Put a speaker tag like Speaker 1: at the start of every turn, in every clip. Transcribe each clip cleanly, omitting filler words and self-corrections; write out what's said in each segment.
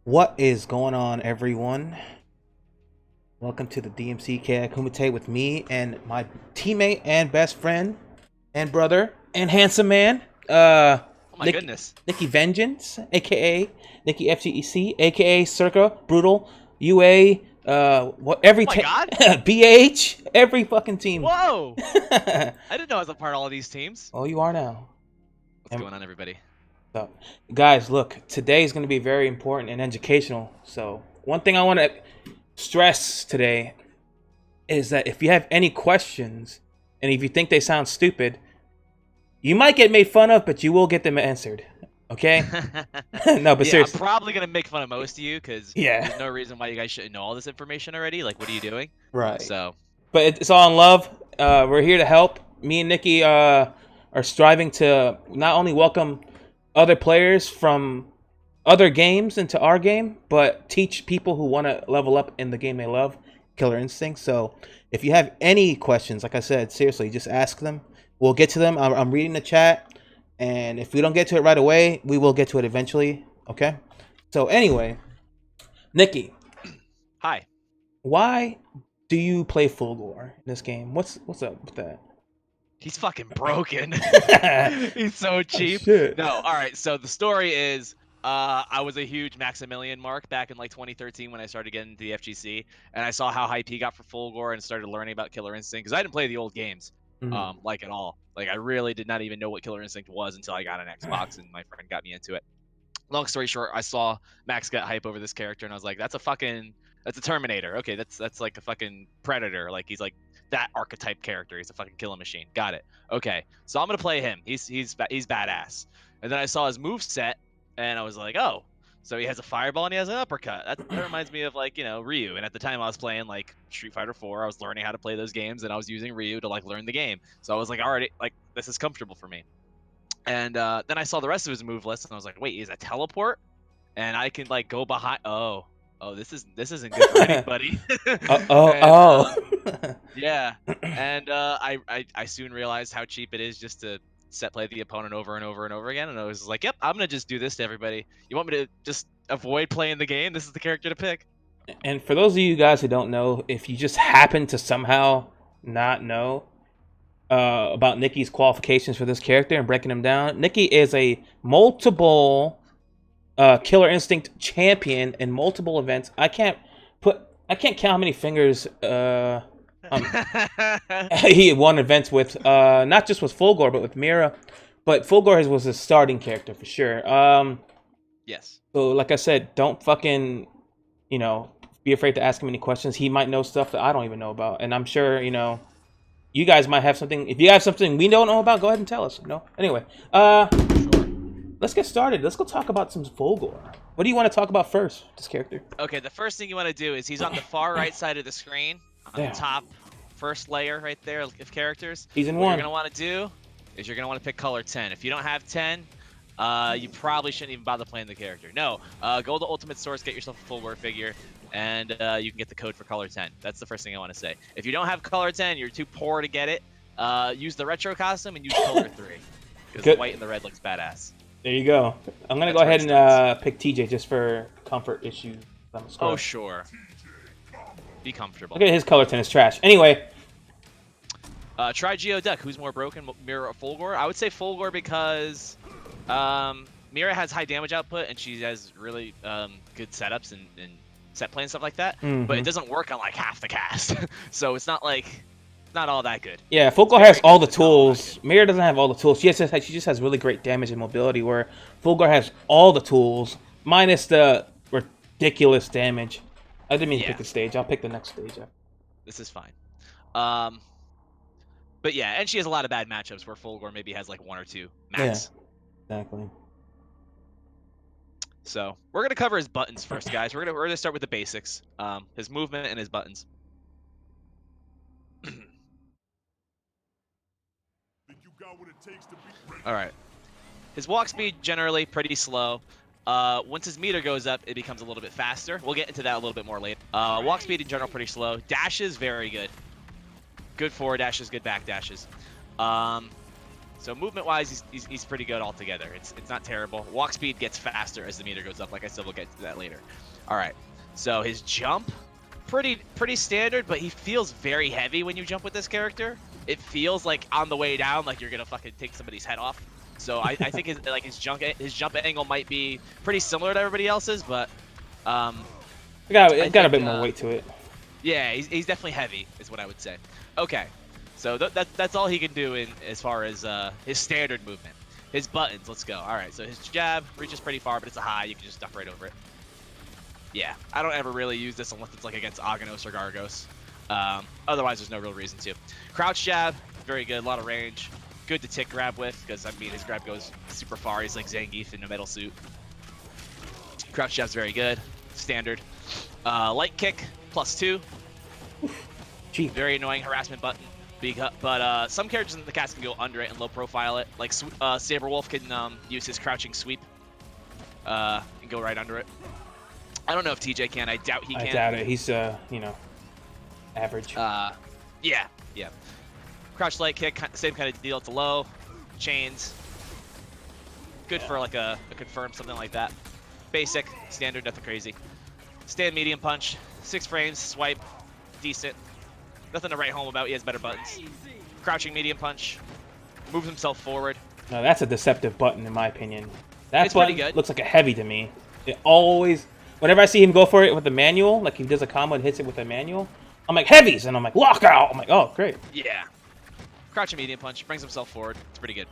Speaker 1: What is going on, everyone? Welcome to the DMCK Kumite with me and my teammate and best friend and brother and handsome man,
Speaker 2: Oh my goodness.
Speaker 1: Nicky Vengeance, aka Nicky FGEC, aka Circa Brutal UA, what
Speaker 2: Oh
Speaker 1: every
Speaker 2: my god.
Speaker 1: BH, every fucking team.
Speaker 2: Whoa. I didn't know I was a part of all of these teams.
Speaker 1: Oh, you are now.
Speaker 2: What's
Speaker 1: And
Speaker 2: going on, everybody?
Speaker 1: so, guys, look, today is going to be very important and educational. So, one thing I want to stress today is that if you have any questions and if you think they sound stupid, you might get made fun of, but you will get them answered. Okay? No, but
Speaker 2: Yeah, I'm
Speaker 1: seriously.
Speaker 2: probably gonna make fun of most of you because
Speaker 1: Yeah.
Speaker 2: there's no reason why you guys shouldn't know all this information already. Like, what are you doing?
Speaker 1: Right.
Speaker 2: So,
Speaker 1: But it's all in love. We're here to help. Me and Nikki are striving to not only welcome other players from other games into our game, but teach people who want to level up in the game they love, Killer Instinct. So if you have any questions, like I said, seriously, just ask them. We'll get to them. I'm reading the chat, and if we don't get to it right away, we will get to it eventually. Okay. So anyway, Nikki,
Speaker 2: hi.
Speaker 1: why do you play Fulgore in this game? What's up with that?
Speaker 2: He's fucking broken. He's so
Speaker 1: Oh
Speaker 2: cheap.
Speaker 1: shit.
Speaker 2: No, all right. So the story is, I was a huge Maximilian mark back in like 2013 when I started getting into the FGC, and I saw how hype he got for Fulgore and started learning about Killer Instinct because I didn't play the old games,
Speaker 1: Mhm.
Speaker 2: like at all. Like I really did not even know what Killer Instinct was until I got an Xbox and my friend got me into it. Long story short, I saw Max get hype over this character, and I was like, that's a Terminator. Okay, that's like a fucking Predator. Like he's like that archetype character. He's a fucking killing machine. Got it. Okay, so I'm gonna play him. He's badass. And then I saw his move set, and I was like, oh, so he has a fireball and he has an uppercut. That reminds me of like Ryu. And at the time I was playing like Street Fighter 4. I was learning how to play those games, and I was using Ryu to like learn the game. So I was like, already like this is comfortable for me. And then I saw the rest of his move list, and I was like, wait, is a teleport? And I can like go behind. Oh, this isn't good for anybody.
Speaker 1: Oh,
Speaker 2: and
Speaker 1: oh.
Speaker 2: yeah, and I soon realized how cheap it is just to set play the opponent over and over and over again. And I was like, yep, I'm gonna just do this to everybody. You want me to just avoid playing the game? This is the character to pick.
Speaker 1: And for those of you guys who don't know, if you just happen to somehow not know about Nicky's qualifications for this character and breaking them down, Nicky is a multiple Killer Instinct champion in multiple events. I can't count how many fingers um, he won events with, not just with Fulgore, but with Mira. But Fulgore was his starting character for sure.
Speaker 2: Yes.
Speaker 1: So like I said, don't fucking, be afraid to ask him any questions. He might know stuff that I don't even know about, and I'm sure you guys might have something. If you have something we don't know about, go ahead and tell us. Anyway,
Speaker 2: Sure.
Speaker 1: let's get started. Let's go talk about some Fulgore. What do you want to talk about first? This character.
Speaker 2: Okay, the first thing you want to do is he's on the far right side of the screen, on the
Speaker 1: Damn.
Speaker 2: top first layer right there of characters.
Speaker 1: Season
Speaker 2: What you're
Speaker 1: 1.
Speaker 2: gonna want to do is you're gonna want to pick color 10. If you don't have 10, you probably shouldn't even bother playing the character. No, go to Ultimate Source, get yourself a full word figure, and you can get the code for color 10. That's the first thing I want to say. If you don't have color 10, you're too poor to get it. Use the retro costume and use color 3 because the white and the red looks badass.
Speaker 1: There you go. I'm gonna
Speaker 2: That's
Speaker 1: go
Speaker 2: where
Speaker 1: ahead
Speaker 2: it
Speaker 1: and
Speaker 2: starts.
Speaker 1: pick TJ just for comfort issues.
Speaker 2: Oh sure, be comfortable.
Speaker 1: Look at his color 10 is trash. Anyway,
Speaker 2: Try Geoduck. Who's more broken, Mira or Fulgore? I would say Fulgore because Mira has high damage output and she has really good setups and set play and stuff like that. But it doesn't work on like half the cast, so it's not all that good.
Speaker 1: yeah, Fulgore has all the tools. Mira doesn't have all the tools. She just has really great damage and mobility, where Fulgore has all the tools minus the ridiculous damage. I didn't mean to pick the stage. I'll pick the next stage.
Speaker 2: This is fine. But yeah, and she has a lot of bad matchups where Fulgore maybe has like 1 or 2 max.
Speaker 1: Yeah, exactly.
Speaker 2: So we're gonna cover his buttons first, guys. We're gonna start with the basics. His movement and his buttons. All right. His walk speed generally pretty slow. Once his meter goes up, it becomes a little bit faster. We'll get into that a little bit more later. Walk speed in general pretty slow. Dashes very good. Good forward dashes, good back dashes. So movement-wise, he's pretty good altogether. It's not terrible. Walk speed gets faster as the meter goes up. Like I said, we'll get to that later. All right. So his jump, pretty standard, but he feels very heavy when you jump with this character. It feels like on the way down, like you're gonna fucking take somebody's head off. So I think his jump angle might be pretty similar to everybody else's, but
Speaker 1: It got a bit more weight to it.
Speaker 2: Yeah, he's definitely heavy, is what I would say. Okay, so that's all he can do in as far as his standard movement. His buttons, let's go. All right, so his jab reaches pretty far, but it's a high. You can just duck right over it. Yeah, I don't ever really use this unless it's like against Aghanos or Gargos. Otherwise, there's no real reason to. Crouch jab, very good, a lot of range. Good to tick grab with, because I mean his grab goes super far. He's like Zangief in a metal suit. Crouch jab's very good, standard. Light kick, +2.
Speaker 1: Gee.
Speaker 2: Very annoying harassment button. But some characters in the cast can go under it and low profile it. Like Saberwolf can use his crouching sweep and go right under it. I don't know if TJ can. I doubt he can.
Speaker 1: I doubt it. He's average.
Speaker 2: Yeah. Crouch light kick, same kind of deal. It's a low. Chains. Good for like a confirm, something like that. Basic, standard, nothing crazy. Stand medium punch, 6 frames, swipe, decent. Nothing to write home about. He has better buttons. Crouching medium punch, moves himself forward.
Speaker 1: No, that's a deceptive button in my opinion. That
Speaker 2: It's pretty
Speaker 1: button
Speaker 2: good.
Speaker 1: looks like a heavy to me. It always, whenever I see him go for it with the manual, like he does a combo and hits it with a manual, I'm like heavies, and I'm like lockout. I'm like, oh great.
Speaker 2: Yeah. Crouching medium punch, brings himself forward. It's pretty good.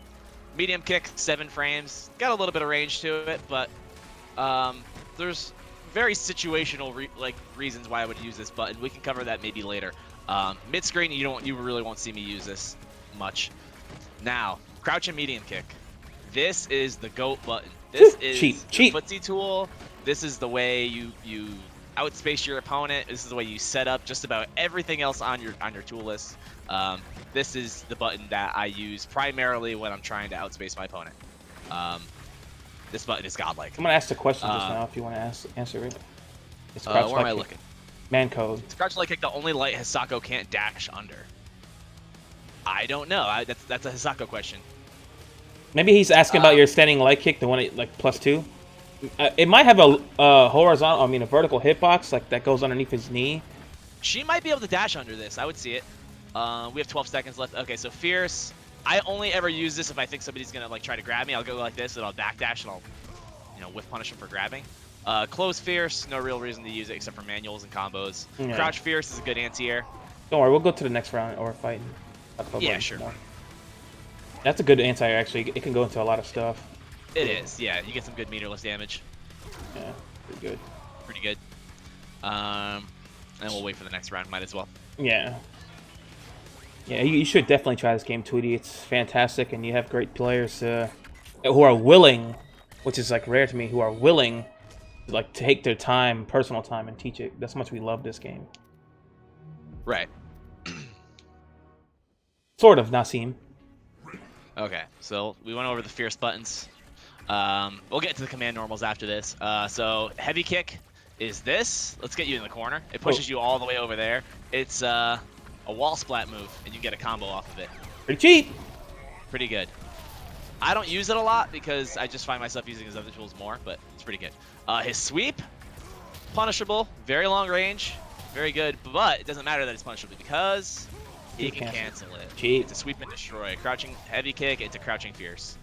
Speaker 2: Medium kick, 7 frames. Got a little bit of range to it, but there's very situational reasons why I would use this button. We can cover that maybe later. Mid screen, you really won't see me use this much. Now, crouch and medium kick. This is the GOAT button. This is
Speaker 1: cheap.
Speaker 2: the footsie tool. This is the way you outspace your opponent. This is the way you set up just about everything else on your tool list. This is the button that I use primarily when I'm trying to outspace my opponent. This button is godlike.
Speaker 1: I'm gonna ask the question just now if you want to answer it. It's
Speaker 2: where am I looking?
Speaker 1: Man code.
Speaker 2: It's crouch light kick, the only light Hisako can't dash under. I don't know. That's a Hisako question.
Speaker 1: Maybe he's asking about your standing light kick, the one at, like +2. It might have a horizontal, a vertical hitbox like that goes underneath his knee.
Speaker 2: She might be able to dash under this. I would see it. We have 12 seconds left. Okay, so fierce. I only ever use this if I think somebody's gonna like try to grab me. I'll go like this and I'll backdash and I'll whiff punish him for grabbing. Close fierce, no real reason to use it except for manuals and combos. Yeah. Crouch fierce is a good anti-air.
Speaker 1: Don't worry, we'll go to the next round or fight.
Speaker 2: Yeah, sure.
Speaker 1: More. That's a good anti-air actually. It can go into a lot of stuff.
Speaker 2: It is, yeah. You get some good meterless damage.
Speaker 1: Yeah, pretty good.
Speaker 2: Pretty good. And we'll wait for the next round. Might as well.
Speaker 1: Yeah. Yeah, you should definitely try this game, Tweety. It's fantastic, and you have great players who are willing, which is like rare to me, who are willing to like take their time, personal time, and teach it. That's how much we love this game.
Speaker 2: Right.
Speaker 1: Sort of, Nassim.
Speaker 2: Okay, so we went over the fierce buttons. We'll get to the command normals after this. So heavy kick is this. Let's get you in the corner. It pushes you all the way over there. It's a wall splat move, and you get a combo off of it.
Speaker 1: Pretty cheap.
Speaker 2: Pretty good. I don't use it a lot because I just find myself using his other tools more, but it's pretty good. His sweep, punishable, very long range, very good, but it doesn't matter that it's punishable because he can cancel it.
Speaker 1: Cheap.
Speaker 2: It's a sweep and destroy. Crouching heavy kick, it's a crouching fierce.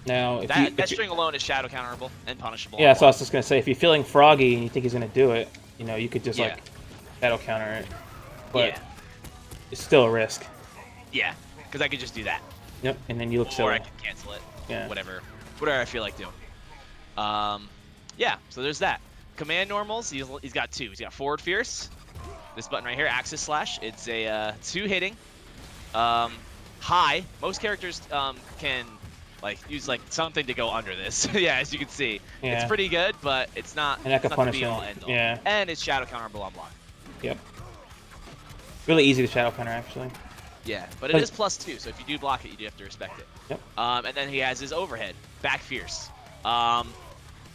Speaker 1: Now,
Speaker 2: that string alone is shadow counterable and punishable.
Speaker 1: Yeah, so I was just gonna say, if you're feeling froggy and you think he's gonna do it, you could just like shadow counter it. But it's still a risk.
Speaker 2: Yeah, because I could just do that.
Speaker 1: Yep, and then you look silly.
Speaker 2: Or I can cancel it.
Speaker 1: Yeah.
Speaker 2: Whatever I feel like doing. Yeah, so there's that. Command normals, he's got 2. He's got forward fierce. This button right here, axis slash. It's a 2 hitting. High. Most characters can use something to go under this. Yeah, as you can see, it's pretty good, but it's not.
Speaker 1: And that can punish him. Yeah.
Speaker 2: And it's shadow counterable on block.
Speaker 1: Yep. Really easy to shadow counter actually.
Speaker 2: Yeah, but it is +2, so if you do block it, you do have to respect it.
Speaker 1: Yep.
Speaker 2: And then he has his overhead, back fierce.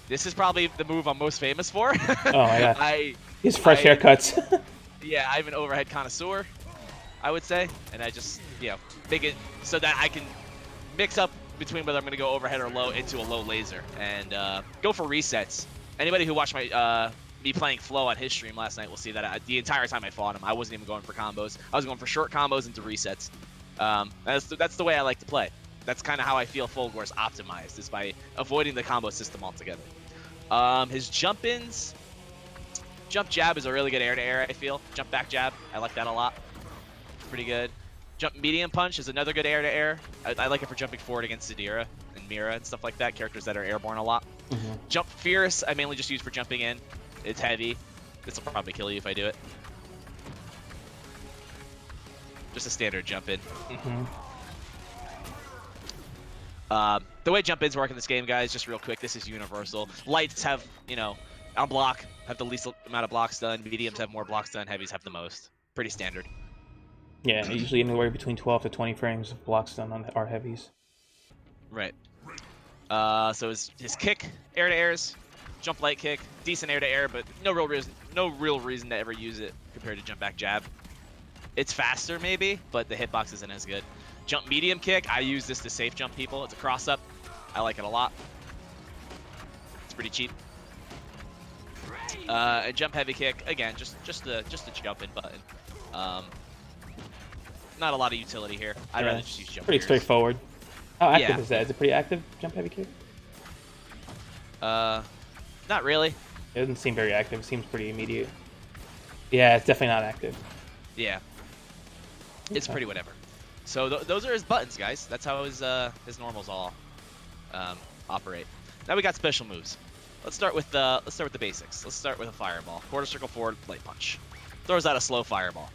Speaker 2: This is probably the move I'm most famous for.
Speaker 1: Oh my god. His fresh haircuts.
Speaker 2: Yeah, I'm an overhead connoisseur, I would say, and I just make it so that I can mix up between whether I'm going to go overhead or low into a low laser and go for resets. Anybody who watched my me playing Flow on his stream last night will see that the entire time I fought him, I wasn't even going for combos. I was going for short combos into resets. That's the way I like to play. That's kind of how I feel Fulgore's optimized, is by avoiding the combo system altogether. His jump-ins, jump jab is a really good air-to-air, I feel. Jump back jab, I like that a lot. Pretty good. Jump medium punch is another good air-to-air. I like it for jumping forward against Zadira and Mira and stuff like that, characters that are airborne a lot. Jump fierce, I mainly just use for jumping in. It's heavy. This will probably kill you if I do it. Just a standard jump in. The way jump ins work in this game, guys, just real quick, this is universal. Lights have, you know, on block, have the least amount of blocks done. Mediums have more blocks done. Heavies have the most. Pretty standard.
Speaker 1: Yeah, usually anywhere between 12 to 20 frames of blocks done on our heavies.
Speaker 2: Right. So his kick, air to airs, jump light kick, decent air to air, but no real reason to ever use it compared to jump back jab. It's faster maybe, but the hitbox isn't as good. Jump medium kick, I use this to safe jump people. It's a cross up. I like it a lot. It's pretty cheap. And jump heavy kick, again, just a jump in button. Not a lot of utility here. I'd rather just use jump.
Speaker 1: Pretty straightforward. How active is that? Is it pretty active, jump heavy kick?
Speaker 2: Not really.
Speaker 1: It doesn't seem very active. It seems pretty immediate. Yeah, it's definitely not active.
Speaker 2: Yeah. It's pretty whatever. So those are his buttons, guys. That's how his normals all operate. Now we got special moves. Let's start with the basics. Let's start with a fireball. Quarter circle forward, light punch. Throws out a slow fireball.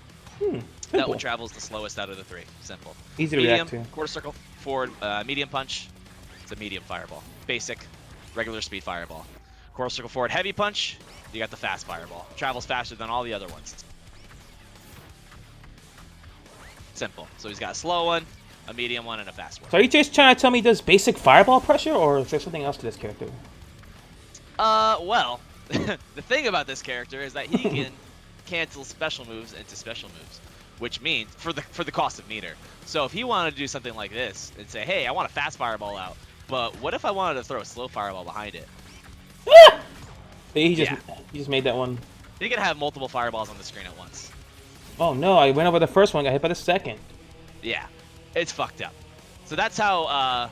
Speaker 2: That one travels the slowest out of the three. Simple.
Speaker 1: Easy to react to.
Speaker 2: Quarter circle forward, medium punch. It's a medium fireball. Basic, regular speed fireball. Quarter circle forward, heavy punch. You got the fast fireball. Travels faster than all the other ones. Simple. So he's got a slow one, a medium one, and a fast one.
Speaker 1: So are you just trying to tell me he does basic fireball pressure, or is there something else to this character?
Speaker 2: Well, the thing about this character is that he can cancel special moves into special moves, which means for the cost of meter. So if he wanted to do something like this and say, hey, I want a fast fireball out, but what if I wanted to throw a slow fireball behind it?
Speaker 1: He just made that one.
Speaker 2: He can have multiple fireballs on the screen at once.
Speaker 1: Oh no, I went over the first one, got hit by the second.
Speaker 2: Yeah, it's fucked up. So that's how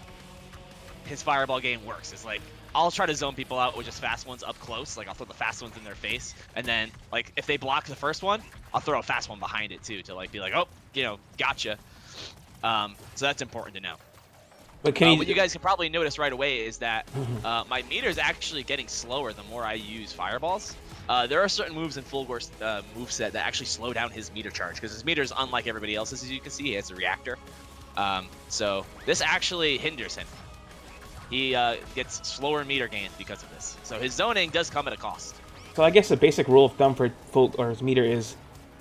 Speaker 2: his fireball game works. It's like, I'll try to zone people out with just fast ones up close. Like, I'll throw the fast ones in their face. And then, like, if they block the first one, I'll throw a fast one behind it, too, to, like, be like, oh, you know, gotcha. So that's important to know.
Speaker 1: But can
Speaker 2: what you guys can probably notice right away is that my meter is actually getting slower the more I use fireballs. There are certain moves in Fulgore's moveset that actually slow down his meter charge, because his meter is unlike everybody else's, as you can see. He has a reactor. So this actually hinders him. He gets slower meter gain because of this. So his zoning does come at a cost.
Speaker 1: So I guess the basic rule of thumb for Fulgore's meter is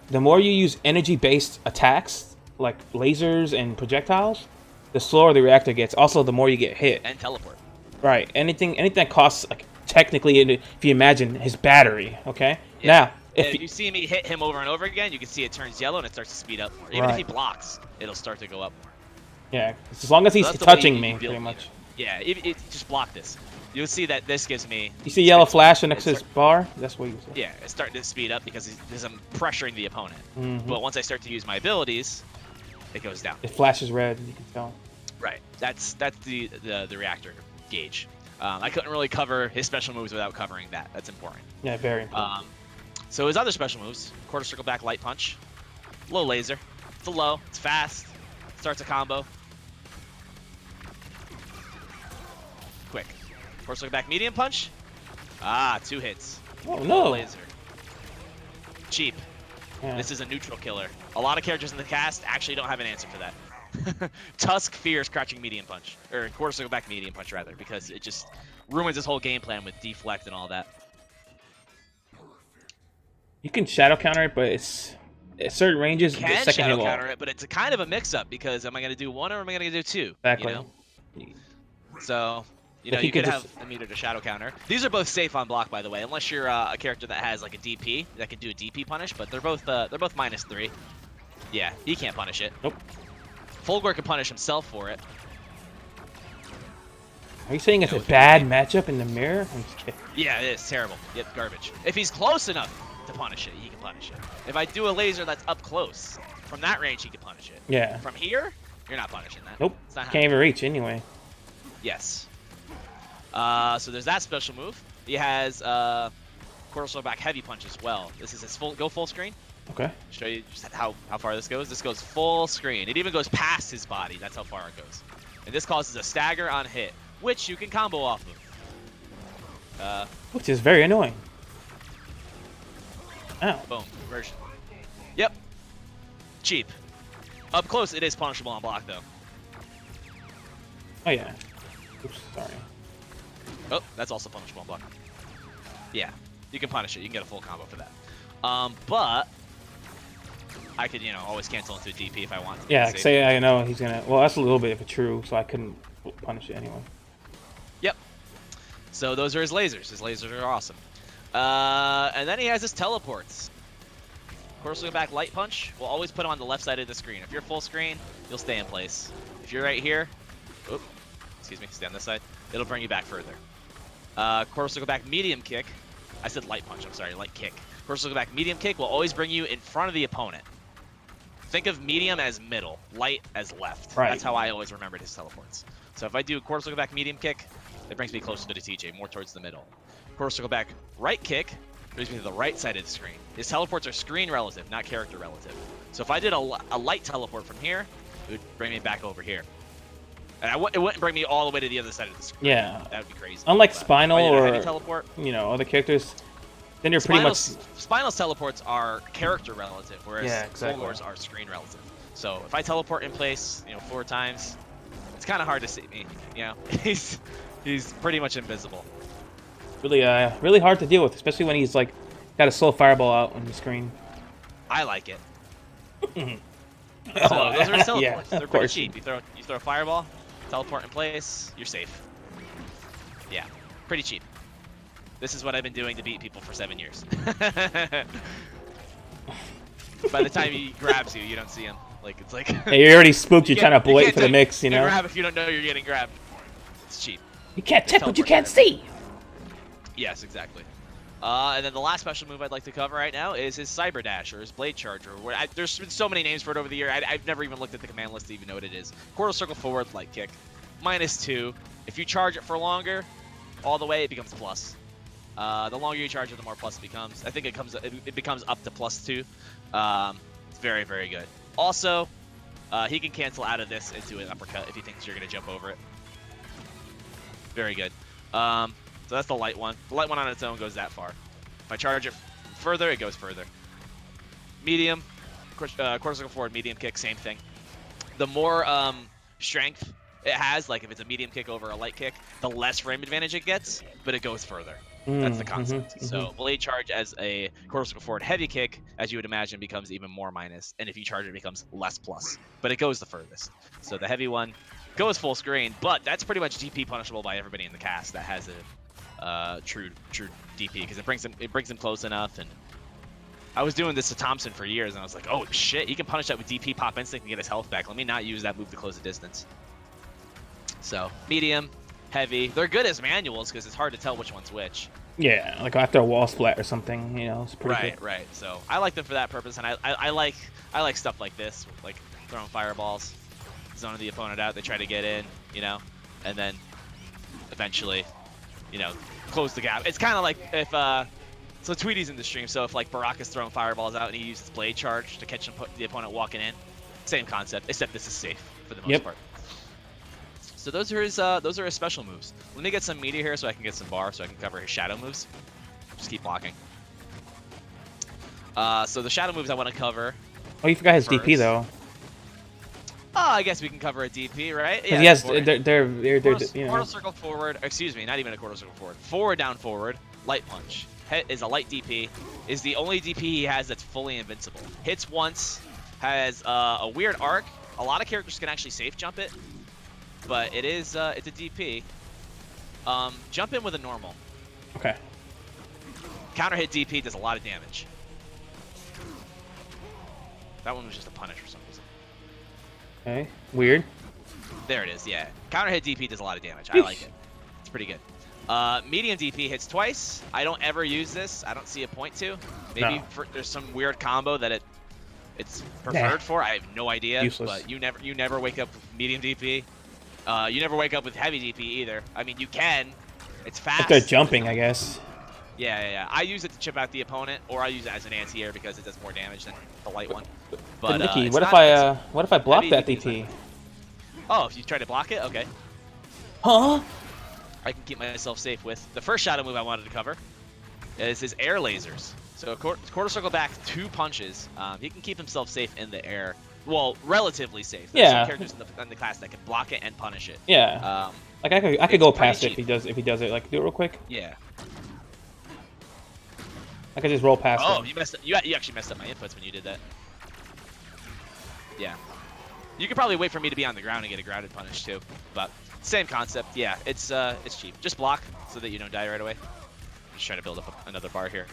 Speaker 1: the more you use energy-based attacks, like lasers and projectiles, the slower the reactor gets. Also, the more you get hit.
Speaker 2: And teleport.
Speaker 1: Right. Anything that costs, like, technically, if you imagine his battery, okay?
Speaker 2: Yeah.
Speaker 1: Now,
Speaker 2: if you see me hit him over and over again, you can see it turns yellow and it starts to speed up more. Even if he blocks, it'll start to go up more.
Speaker 1: Yeah, as long as he's touching me, pretty much.
Speaker 2: Yeah, just block this. You'll see that this gives me...
Speaker 1: You see yellow flash next to his bar? That's what you see.
Speaker 2: Yeah, it's starting to speed up because I'm pressuring the opponent. But once I start to use my abilities, it goes down.
Speaker 1: It flashes red, you can tell.
Speaker 2: Right. That's the reactor gauge. I couldn't really cover his special moves without covering that. That's important.
Speaker 1: Yeah, very important.
Speaker 2: So his other special moves, quarter circle back light punch, low laser. It's a low, it's fast, starts a combo. Quick. Quarter circle back medium punch. 2 hits.
Speaker 1: Oh no.
Speaker 2: Low laser. Cheap.
Speaker 1: Yeah.
Speaker 2: This is a neutral killer. A lot of characters in the cast actually don't have an answer for that. Tusk fears crouching medium punch, or quarter circle back medium punch rather, because it just ruins his whole game plan with deflect and all that.
Speaker 1: You can shadow counter it, but it's at certain ranges.
Speaker 2: You can shadow counter it, but it's a kind of a mix-up because am I going to do one or am I going to do two?
Speaker 1: Exactly.
Speaker 2: You know? So you could have a meter to shadow counter. These are both safe on block, by the way, unless you're a character that has like a DP that can do a DP punish. But they're both -3. Yeah, he can't punish it.
Speaker 1: Nope.
Speaker 2: Fulgore can punish himself for it.
Speaker 1: Are you saying it's a
Speaker 2: with
Speaker 1: bad matchup in the mirror? I'm just kidding.
Speaker 2: Yeah, it is terrible. Yep, garbage. If he's close enough to punish it, he can punish it. If I do a laser that's up close, from that range, he can punish it.
Speaker 1: Yeah.
Speaker 2: From here, you're not punishing that.
Speaker 1: Nope.
Speaker 2: It's not
Speaker 1: Can't even reach anyway.
Speaker 2: Yes. So there's that special move. He has quarter circle back heavy punch as well. This is his full screen.
Speaker 1: Okay.
Speaker 2: Show you just how far this goes. This goes full screen. It even goes past his body. That's how far it goes. And this causes a stagger on hit, which you can combo off of.
Speaker 1: Which is very annoying. Ow.
Speaker 2: Boom. Version. Yep. Cheap. Up close, it is punishable on block, though.
Speaker 1: Oh, yeah. Oops, sorry.
Speaker 2: Oh, that's also punishable on block. Yeah. You can punish it. You can get a full combo for that. But I could, always cancel into a DP if I want to.
Speaker 1: Yeah, say I know he's gonna. Well, that's a little bit of a true, so I couldn't punish it anyway.
Speaker 2: Yep. So those are his lasers. His lasers are awesome. And then he has his teleports. Quarter circle back light punch. We'll always put him on the left side of the screen. If you're full screen, you'll stay in place. If you're right here, excuse me, stay on this side. It'll bring you back further. Quarter circle back medium kick. I said light punch. I'm sorry, light kick. Quarter circle back medium kick will always bring you in front of the opponent. Think of medium as middle, light as left.
Speaker 1: Right.
Speaker 2: That's how I always remembered his teleports. So if I do quarter circle back medium kick, it brings me closer to the TJ, more towards the middle. Quarter circle back right kick brings me to the right side of the screen. His teleports are screen relative, not character relative. So if I did a light teleport from here, it would bring me back over here. And it wouldn't bring me all the way to the other side of the screen.
Speaker 1: Yeah.
Speaker 2: That would be crazy.
Speaker 1: Unlike Spinal or
Speaker 2: heavy teleport,
Speaker 1: other characters, then you're pretty much.
Speaker 2: Spinal's teleports are character relative, whereas
Speaker 1: exactly.
Speaker 2: Fulgore's are screen relative. So if I teleport in place, 4 times, it's kind of hard to see me. He's pretty much invisible.
Speaker 1: Really, really hard to deal with, especially when he's like got a slow fireball out on the screen.
Speaker 2: I like it. So those are his teleports.
Speaker 1: Yeah,
Speaker 2: They're pretty cheap. You throw a fireball, teleport in place, you're safe. Yeah, pretty cheap. This is what I've been doing to beat people for 7 years. By the time he grabs you, you don't see him. It's like
Speaker 1: Hey, you're already spooked. You're trying to wait for the mix,
Speaker 2: You grab if you don't know you're getting grabbed. It's cheap.
Speaker 1: You can't check what you can't see.
Speaker 2: Yes, exactly. And then the last special move I'd like to cover right now is his Cyber Dash or his Blade Charger. There's been so many names for it over the year. I've never even looked at the command list to even know what it is. Quarter circle forward light kick, -2. If you charge it for longer, all the way, it becomes plus. The longer you charge it, the more plus it becomes. I think it becomes up to +2. It's very, very good. Also, he can cancel out of this into an uppercut if he thinks you're going to jump over it. Very good. So that's the light one. The light one on its own goes that far. If I charge it further, it goes further. Medium, quarter circle forward, medium kick, same thing. The more strength it has, like if it's a medium kick over a light kick, the less frame advantage it gets, but it goes further. That's the concept. So blade charge as a quarter circle forward heavy kick, as you would imagine, becomes even more minus, and if you charge it, becomes less plus. But it goes the furthest. So the heavy one goes full screen, but that's pretty much DP punishable by everybody in the cast that has a true DP, because it brings him close enough. And I was doing this to Thompson for years, and I was like, oh shit, he can punish that with DP pop instinct and get his health back. Let me not use that move to close the distance. So medium, heavy, they're good as manuals because it's hard to tell which one's which.
Speaker 1: Yeah, like after a wall splat or something, it's pretty good.
Speaker 2: Right. So I like them for that purpose, and I like stuff like this, like throwing fireballs, zoning the opponent out. They try to get in, and then eventually, close the gap. It's kind of like if so Tweety's in the stream, so if like Baraka's throwing fireballs out and he uses blade charge to catch the opponent walking in, same concept, except this is safe for the most part. So those are his special moves. Let me get some media here so I can get some bar so I can cover his shadow moves. Just keep blocking. So the shadow moves I want to cover.
Speaker 1: Oh, you forgot his
Speaker 2: first.
Speaker 1: DP though.
Speaker 2: Oh, I guess we can cover a DP, right?
Speaker 1: Yeah. Yes, they're
Speaker 2: quarter circle forward. Excuse me, not even a quarter circle forward. Forward down forward. Light punch. Is a light DP. Is the only DP he has that's fully invincible. Hits once. Has a weird arc. A lot of characters can actually safe jump it, but it's a DP. Jump in with a normal.
Speaker 1: Okay.
Speaker 2: Counter hit DP does a lot of damage. That one was just a punish for some reason.
Speaker 1: Okay. Weird.
Speaker 2: There it is. Yeah. Counter hit DP does a lot of damage. I like it. It's pretty good. Medium DP hits twice. I don't ever use this. I don't see a point to. Maybe
Speaker 1: No.
Speaker 2: there's some weird combo that it's preferred for. I have no idea.
Speaker 1: Useless.
Speaker 2: But you never wake up with medium DP. You never wake up with heavy DP either. I mean, you can. It's fast.
Speaker 1: If they're jumping, I guess.
Speaker 2: Yeah. I use it to chip out the opponent, or I use it as an anti-air because it does more damage than the light one. But
Speaker 1: Nicky, what if I block that DP?
Speaker 2: Oh, if you try to block it, okay.
Speaker 1: Huh?
Speaker 2: I can keep myself safe with the first shadow move I wanted to cover. Is his air lasers. So quarter circle back 2 punches. He can keep himself safe in the air. Well, relatively safe. There's some characters in the class that can block it and punish it.
Speaker 1: Yeah. Like I could go past it
Speaker 2: cheap.
Speaker 1: if he does it. Like do it real quick.
Speaker 2: Yeah.
Speaker 1: I could just roll past
Speaker 2: Oh,
Speaker 1: it.
Speaker 2: you messed up. You actually messed up my inputs when you did that. Yeah. You could probably wait for me to be on the ground and get a grounded punish too, but same concept. Yeah, it's cheap. Just block so that you don't die right away. Just trying to build up another bar here.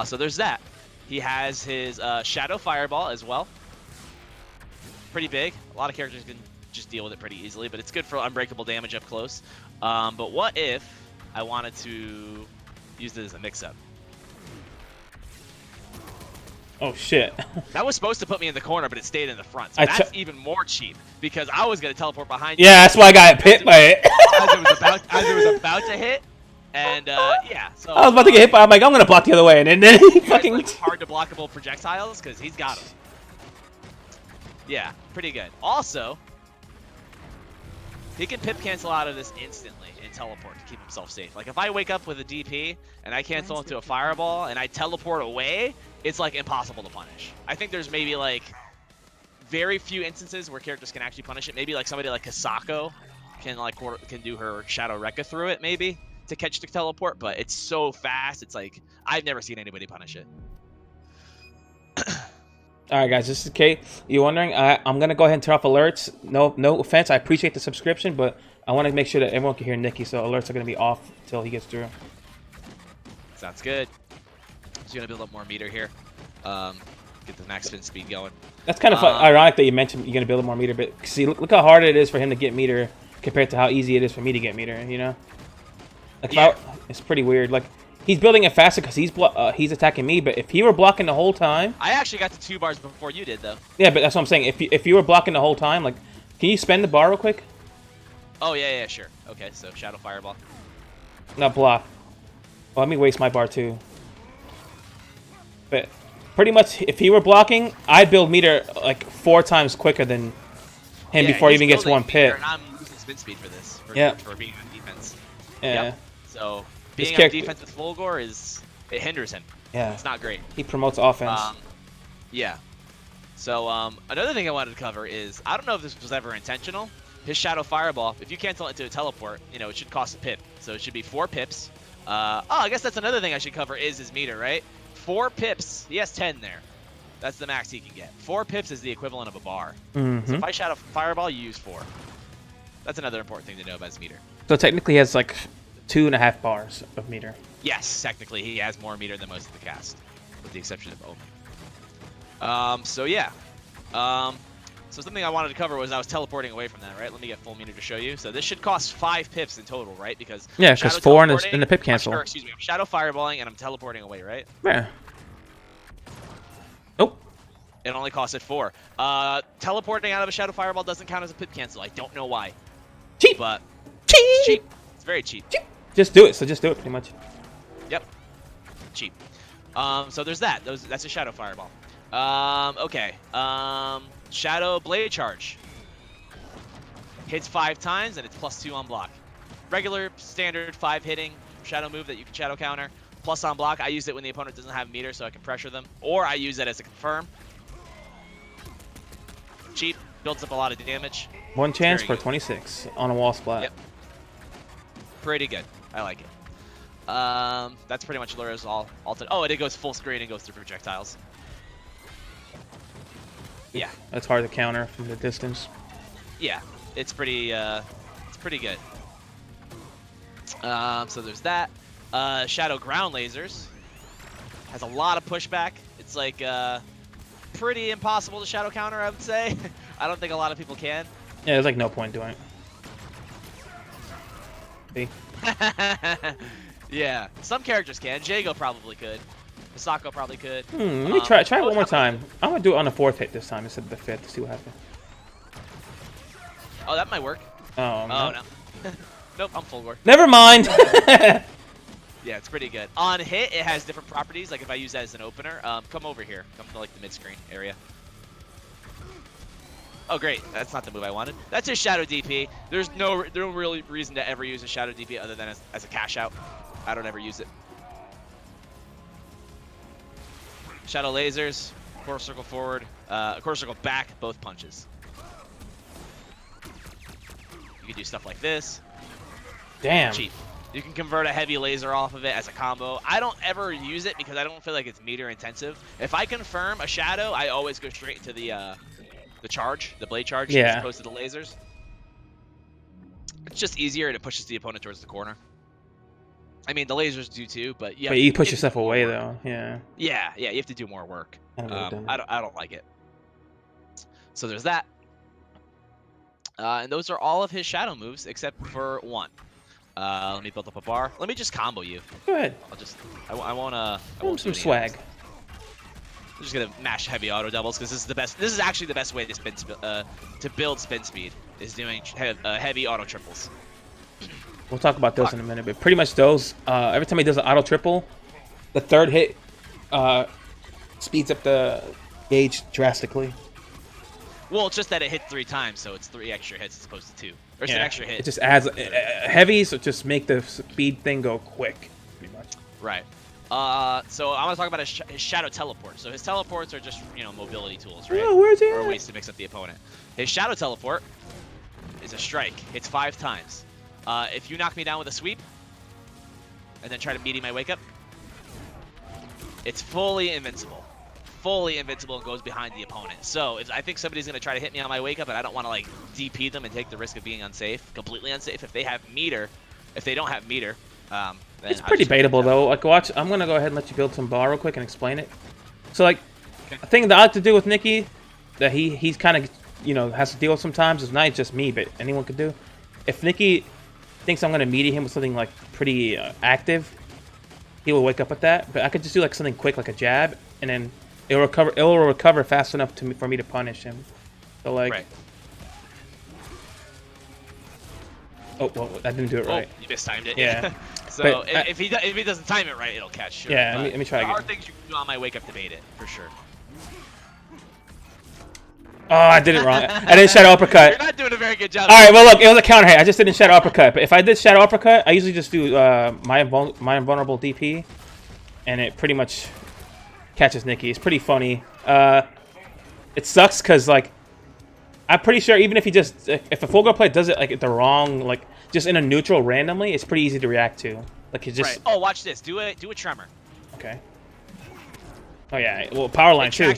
Speaker 2: So there's that. He has his Shadow Fireball as well. Pretty big. A lot of characters can just deal with it pretty easily, but it's good for unbreakable damage up close. But what if I wanted to use this as a mix-up?
Speaker 1: Oh shit.
Speaker 2: That was supposed to put me in the corner, but it stayed in the front. So that's even more cheap because I was gonna teleport behind you.
Speaker 1: Yeah, that's why I got hit by it.
Speaker 2: as it was about to hit, and yeah. So
Speaker 1: I was about to get hit by. I'm like, I'm gonna block the other way, and then he fucking
Speaker 2: like hard to blockable projectiles because he's got them. Yeah, pretty good. Also, he can pip cancel out of this instantly and teleport to keep himself safe. Like if I wake up with a DP and I cancel into a fireball and I teleport away, it's like impossible to punish. I think there's maybe like very few instances where characters can actually punish it. Maybe like somebody like Kasako can do her Shadow Rekka through it maybe to catch the teleport, but it's so fast. It's like I've never seen anybody punish it.
Speaker 1: All right, guys, this is Kate. You're wondering, I'm going to go ahead and turn off alerts. No offense. I appreciate the subscription, but I want to make sure that everyone can hear Nicky, so alerts are going to be off until he gets through.
Speaker 2: Sounds good. Just going to build up more meter here. Get the max spin speed going.
Speaker 1: That's kind of ironic that you mentioned you're going to build up more meter, but see, look how hard it is for him to get meter compared to how easy it is for me to get meter, you know? Like,
Speaker 2: yeah.
Speaker 1: It's pretty weird. Like, he's building it faster because he's attacking me, but if he were blocking the whole time...
Speaker 2: I actually got to 2 bars before you did, though.
Speaker 1: Yeah, but that's what I'm saying. If you were blocking the whole time, like, can you spend the bar real quick?
Speaker 2: Oh, yeah, sure. Okay, so Shadow Fireball.
Speaker 1: Not block. Well, let me waste my bar, too. But pretty much, if he were blocking, I'd build meter, like, 4 times quicker than him before he even gets 1 pit.
Speaker 2: And I'm losing spin speed for this, for being on defense.
Speaker 1: Yeah.
Speaker 2: Yep. So... being on defense with Fulgore it hinders him.
Speaker 1: Yeah.
Speaker 2: It's not great.
Speaker 1: He promotes offense.
Speaker 2: Yeah. So another thing I wanted to cover is, I don't know if this was ever intentional. His Shadow Fireball, if you cancel it into a teleport, you know, it should cost a pip. So it should be 4 pips. I guess that's another thing I should cover is his meter, right? 4 pips. He has 10 there. That's the max he can get. 4 pips is the equivalent of a bar. So if I Shadow Fireball, you use 4. That's another important thing to know about his meter.
Speaker 1: So technically he has like 2.5 bars of meter.
Speaker 2: Yes, technically he has more meter than most of the cast, with the exception of Omen. So yeah. So something I wanted to cover was I was teleporting away from that, right? Let me get full meter to show you. So this should cost 5 pips in total, right? Because
Speaker 1: 4 in the pip cancel.
Speaker 2: Or, excuse me, I'm Shadow Fireballing and I'm teleporting away, right?
Speaker 1: Yeah. Nope.
Speaker 2: It only costed 4. Teleporting out of a Shadow Fireball doesn't count as a pip cancel. I don't know why.
Speaker 1: Cheap.
Speaker 2: But
Speaker 1: cheap.
Speaker 2: It's cheap. It's very cheap.
Speaker 1: Cheap. Just do it. So just do it, pretty much.
Speaker 2: Yep. Cheap. So there's that. That's a Shadow Fireball. Okay. Shadow Blade Charge. Hits 5 times and it's +2 on block. Regular, standard 5 hitting shadow move that you can shadow counter. Plus on block. I use it when the opponent doesn't have meter so I can pressure them. Or I use it as a confirm. Cheap. Builds up a lot of damage.
Speaker 1: 1 chance for 26 on a wall splat.
Speaker 2: Yep. Pretty good. I like it. That's pretty much Lura's all. Oh, and it goes full screen and goes through projectiles. Yeah.
Speaker 1: That's hard to counter from the distance.
Speaker 2: Yeah, it's pretty good. So there's that. Shadow Ground Lasers has a lot of pushback. It's like pretty impossible to shadow counter, I would say. I don't think a lot of people can.
Speaker 1: Yeah, there's like no point doing it. See?
Speaker 2: Yeah, some characters can. Jago probably could. Misako probably could.
Speaker 1: Let me try it one more time. I'm gonna do it on the 4th hit this time instead of the 5th to see what happens.
Speaker 2: Oh, that might work.
Speaker 1: Oh,
Speaker 2: Oh,
Speaker 1: no.
Speaker 2: no. Nope, I'm Fulgore.
Speaker 1: Never mind!
Speaker 2: Yeah, it's pretty good. On hit, it has different properties. Like if I use that as an opener, come over here. Come to like the mid-screen area. Oh, great. That's not the move I wanted. That's his Shadow DP. There's no really reason to ever use a Shadow DP other than as a cash out. I don't ever use it. Shadow lasers, quarter circle forward, quarter circle back, both punches. You can do stuff like this.
Speaker 1: Damn.
Speaker 2: Cheap. You can convert a heavy laser off of it as a combo. I don't ever use it because I don't feel like it's meter intensive. If I confirm a Shadow, I always go straight into the charge, the blade charge, as opposed to the lasers. It's just easier and it pushes the opponent towards the corner. I mean, the lasers do too, but yeah.
Speaker 1: But you push yourself away though, yeah.
Speaker 2: Yeah, you have to do more work. I don't like it. So there's that. And those are all of his Shadow moves except for one. Let me build up a bar. Let me just combo you.
Speaker 1: Go ahead.
Speaker 2: I won't
Speaker 1: some
Speaker 2: do
Speaker 1: swag.
Speaker 2: else. I'm just gonna mash heavy auto doubles because this is the best. This is actually the best way to build spin speed is doing heavy auto triples.
Speaker 1: We'll talk about those in a minute, but pretty much those. Every time he does an auto triple, the 3rd hit speeds up the gauge drastically.
Speaker 2: Well, it's just that it hit 3 times, so it's 3 extra hits as opposed to 2. Or it's an extra hit.
Speaker 1: It just adds heavies, so just make the speed thing go quick, pretty much.
Speaker 2: Right. So I want to talk about his Shadow Teleport. So his teleports are just, mobility tools, right?
Speaker 1: Oh, where's it?
Speaker 2: Or ways to mix up the opponent. His Shadow Teleport is a strike. Hits 5 times. If you knock me down with a sweep, and then try to meaty my wake up, it's fully invincible. Fully invincible and goes behind the opponent. So I think somebody's going to try to hit me on my wake up, and I don't want to like DP them and take the risk of being unsafe, completely unsafe. If they have meter, if they don't have meter, then
Speaker 1: it's pretty baitable though. Like watch, I'm going to go ahead and let you build some bar real quick and explain it. So like, a thing that I like to do with Nicky, that he's kind of has to deal with sometimes, is not just me, but anyone could do. If Nicky thinks I'm going to meaty him with something like pretty active, he will wake up with that. But I could just do like something quick, like a jab, and then it will recover fast enough for me to punish him. So like,
Speaker 2: right.
Speaker 1: Oh, well, I didn't do it right.
Speaker 2: You mistimed it.
Speaker 1: Yeah.
Speaker 2: So
Speaker 1: but,
Speaker 2: if he doesn't time it right, it'll catch. Sure.
Speaker 1: Yeah. Let me try again.
Speaker 2: There are things you can do on my wake up to bait it for sure.
Speaker 1: Oh, I did it wrong. I didn't shadow uppercut.
Speaker 2: You're not doing a very good job.
Speaker 1: All right, well, look, it was a counter hit. I just didn't shadow uppercut. But if I did shadow uppercut, I usually just do my invulnerable DP, and it pretty much catches Nicky. It's pretty funny. It sucks because, like, I'm pretty sure even if he just... If a Fulgore player does it, like, at the wrong... Like, just in a neutral randomly, it's pretty easy to react to. Like, he just...
Speaker 2: Right. Oh, watch this. Do a tremor.
Speaker 1: Okay. Oh, yeah. Well, power line, too.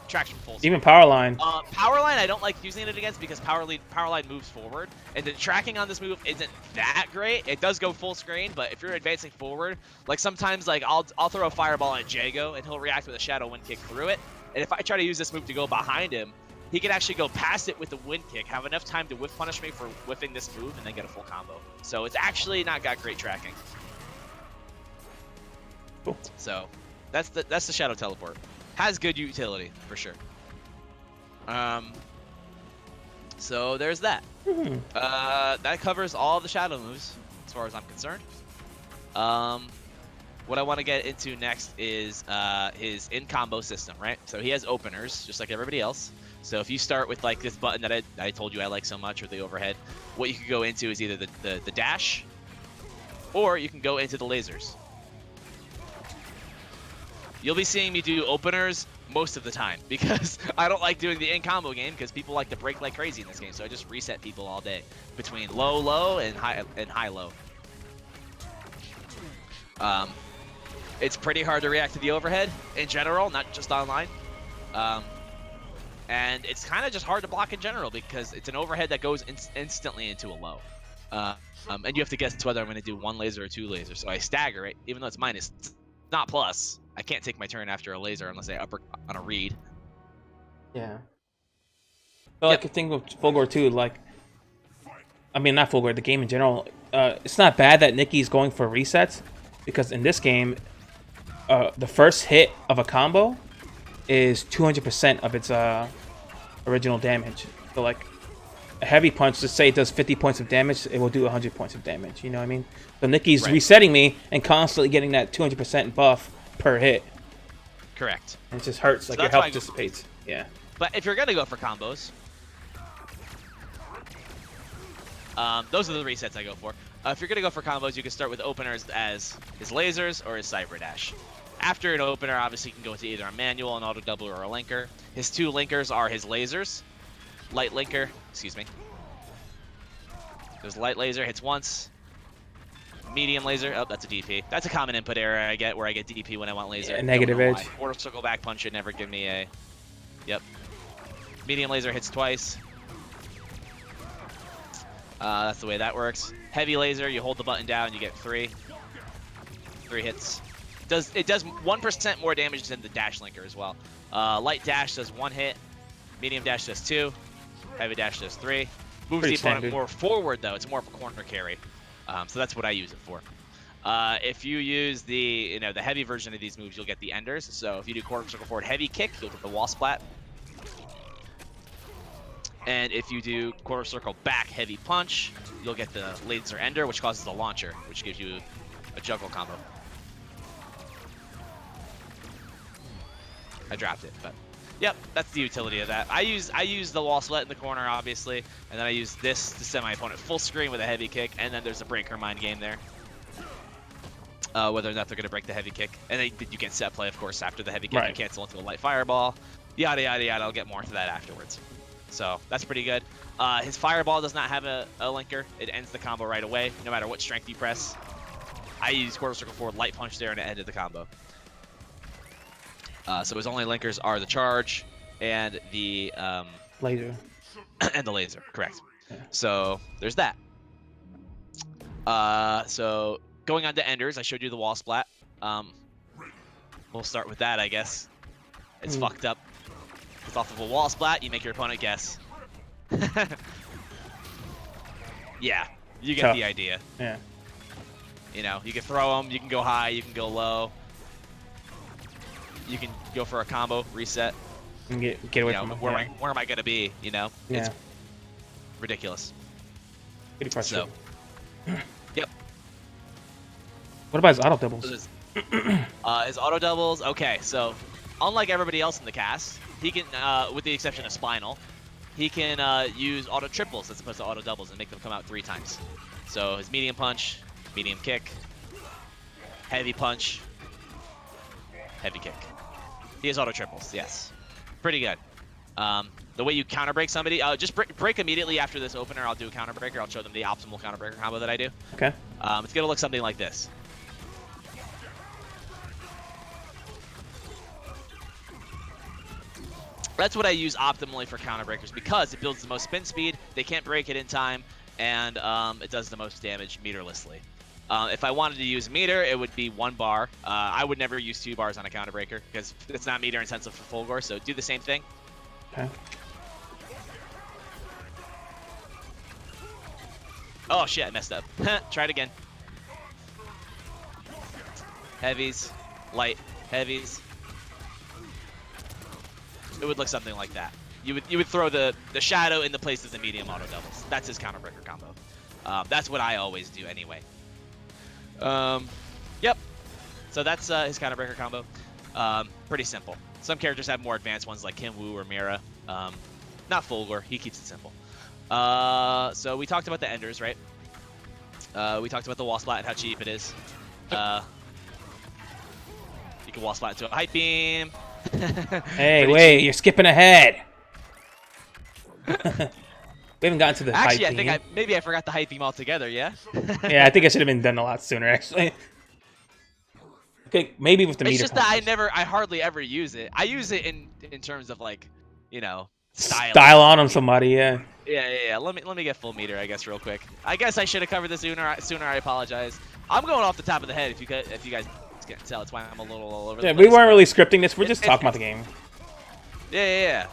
Speaker 2: Traction full screen.
Speaker 1: Even power line.
Speaker 2: Power line, I don't like using it against because power line moves forward, and the tracking on this move isn't that great. It does go full screen, but if you're advancing forward, like sometimes, like I'll throw a fireball at Jago, and he'll react with a shadow wind kick through it. And if I try to use this move to go behind him, he can actually go past it with the wind kick, have enough time to whiff punish me for whiffing this move, and then get a full combo. So it's actually not got great tracking.
Speaker 1: Cool.
Speaker 2: So that's the shadow teleport. Has good utility for sure. So there's that. That covers all the shadow moves as far as I'm concerned. What I want to get into next is his in combo system, right? So he has openers just like everybody else. So if you start with like this button that I told you I like so much, or the overhead, what you could go into is either the dash, or you can go into the lasers. You'll be seeing me do openers most of the time because I don't like doing the in-combo game because people like to break like crazy in this game. So I just reset people all day between low and high-low. It's pretty hard to react to the overhead in general, not just online. And it's kind of just hard to block in general because it's an overhead that goes instantly into a low. And you have to guess whether I'm going to do one laser or two lasers. So I stagger it, even though it's minus, it's not plus. I can't take my turn after a laser unless I upper on a read.
Speaker 1: Yeah. But like, the thing with Fulgore too, like, I mean, not Fulgore, the game in general, it's not bad that Nicky's going for resets, because in this game, the first hit of a combo is 200% of its original damage. So like a heavy punch, let's say it does 50 points of damage, it will do 100 points of damage. You know what I mean? So Nicky's resetting me and constantly getting that 200% buff per hit.
Speaker 2: Correct.
Speaker 1: And it just hurts,
Speaker 2: So
Speaker 1: like your health dissipates. Yeah.
Speaker 2: But if you're gonna go for combos, those are the resets I go for. If you're gonna go for combos, you can start with openers as his lasers or his cyber dash. After an opener, obviously you can go into either a manual, an auto double, or a linker. His two linkers are his lasers. Light linker, excuse me. There's light laser, hits once. Medium laser, oh, that's a DP. That's a common input error I get, where I get DP when I want laser.
Speaker 1: Yeah, negative edge.
Speaker 2: Quarter circle back punch should never give me a... Yep. Medium laser hits twice. That's the way that works. Heavy laser, you hold the button down, you get 3. 3 hits. It does 1% more damage than the dash linker as well. Light dash does 1 hit. Medium dash does 2. Heavy dash does 3. Moves the opponent more forward though. It's more of a corner carry. So that's what I use it for. If you use the the heavy version of these moves, you'll get the enders. So if you do quarter circle forward heavy kick, you'll get the wall splat. And if you do quarter circle back heavy punch, you'll get the laser ender, which causes the launcher, which gives you a juggle combo. I dropped it, but yep, that's the utility of that. I use the wall splat in the corner, obviously, and then I use this to send my opponent full screen with a heavy kick, and then there's a breaker mind game there. Whether or not they're going to break the heavy kick. And then you can set play, of course, after the heavy kick. You cancel into a light fireball. Yada, yada, yada. I'll get more into that afterwards. So that's pretty good. His fireball does not have a linker. It ends the combo right away, no matter what strength you press. I use quarter circle forward light punch there, and it ended the combo. So his only linkers are the charge and the
Speaker 1: laser.
Speaker 2: And the laser, correct.
Speaker 1: Yeah.
Speaker 2: So there's that. So going on to enders, I showed you the wall splat. We'll start with that, I guess. It's fucked up. It's off of a wall splat, you make your opponent guess. Yeah, you get the idea.
Speaker 1: Yeah.
Speaker 2: You know, you can throw them, you can go high, you can go low. You can go for a combo, reset.
Speaker 1: And get away from them.
Speaker 2: Where am I gonna be? You know,
Speaker 1: yeah.
Speaker 2: It's ridiculous.
Speaker 1: Pretty frustrating.
Speaker 2: So, yep.
Speaker 1: What about his auto doubles?
Speaker 2: His auto doubles. Okay, so unlike everybody else in the cast, he can, with the exception of Spinal, he can use auto triples as opposed to auto doubles and make them come out 3 times. So his medium punch, medium kick, heavy punch, heavy kick. He has auto triples, yes. Pretty good. The way you counter break somebody, just break immediately after this opener. I'll do a counter breaker. I'll show them the optimal counter breaker combo that I do.
Speaker 1: Okay.
Speaker 2: It's gonna look something like this. That's what I use optimally for counter breakers because it builds the most spin speed. They can't break it in time, and it does the most damage meterlessly. If I wanted to use meter, it would be 1 bar. I would never use 2 bars on a counter breaker because it's not meter intensive for Fulgore. So do the same thing.
Speaker 1: Okay.
Speaker 2: Oh shit, I messed up. Try it again. Heavies, light, heavies. It would look something like that. You would throw the shadow in the place of the medium auto doubles. That's his counter breaker combo. That's what I always do anyway. Yep. So that's his counter breaker combo. Pretty simple. Some characters have more advanced ones like Kim Woo or Mira. Not Fulgore. He keeps it simple. So we talked about the enders, right? We talked about the wall splat and how cheap it is. You can wall splat into a hype beam.
Speaker 1: Hey, wait, cheap. You're skipping ahead. We haven't gotten to the hype beam.
Speaker 2: Actually, I think maybe I forgot the hype beam altogether, yeah?
Speaker 1: Yeah, I think I should have been done a lot sooner, actually. Okay, maybe with the meter.
Speaker 2: It's just that I hardly ever use it. I use it in terms of like, style
Speaker 1: on somebody, yeah.
Speaker 2: Yeah. Let me get full meter, I guess, real quick. I guess I should have covered this sooner. I apologize. I'm going off the top of the head. If you guys can't tell, it's why I'm a little all over.
Speaker 1: Yeah, we weren't really scripting this. We're just talking about the game.
Speaker 2: Yeah.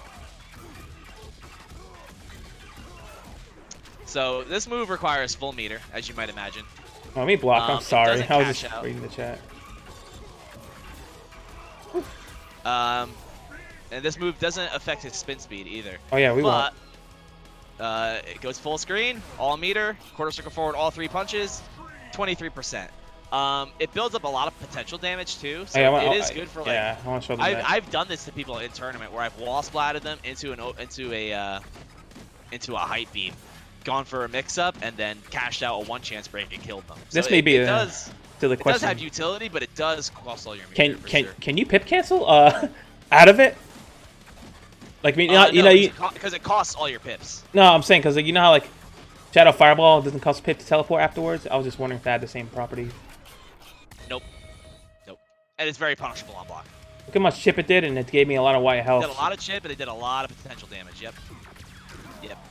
Speaker 2: So this move requires full meter, as you might imagine.
Speaker 1: Oh, let me block. I'm sorry.
Speaker 2: It
Speaker 1: I was
Speaker 2: doesn't
Speaker 1: just
Speaker 2: cash out.
Speaker 1: reading the chat.
Speaker 2: And this move doesn't affect his spin speed either.
Speaker 1: Oh yeah, we
Speaker 2: but,
Speaker 1: won't.
Speaker 2: It goes full screen, all meter, quarter circle forward, all 3 punches, 23%. It builds up a lot of potential damage too, so it is good for like.
Speaker 1: Yeah, I want to show them that.
Speaker 2: I've done this to people in tournament where I've wall splatted them into a hype beam, gone for a mix-up, and then cashed out a 1-chance break and killed them. So
Speaker 1: this may be
Speaker 2: it does have utility, but it does cost all your meter.
Speaker 1: Can you pip cancel out of it? Like, I mean,
Speaker 2: because it costs all your pips.
Speaker 1: No, I'm saying because, like, you know how, like, Shadow Fireball doesn't cost pip to teleport afterwards. I was just wondering if they had the same property.
Speaker 2: Nope. And it's very punishable on block.
Speaker 1: Look how much chip it did, and it gave me a lot of white health.
Speaker 2: It did a lot of chip, and it did a lot of potential damage. Yep.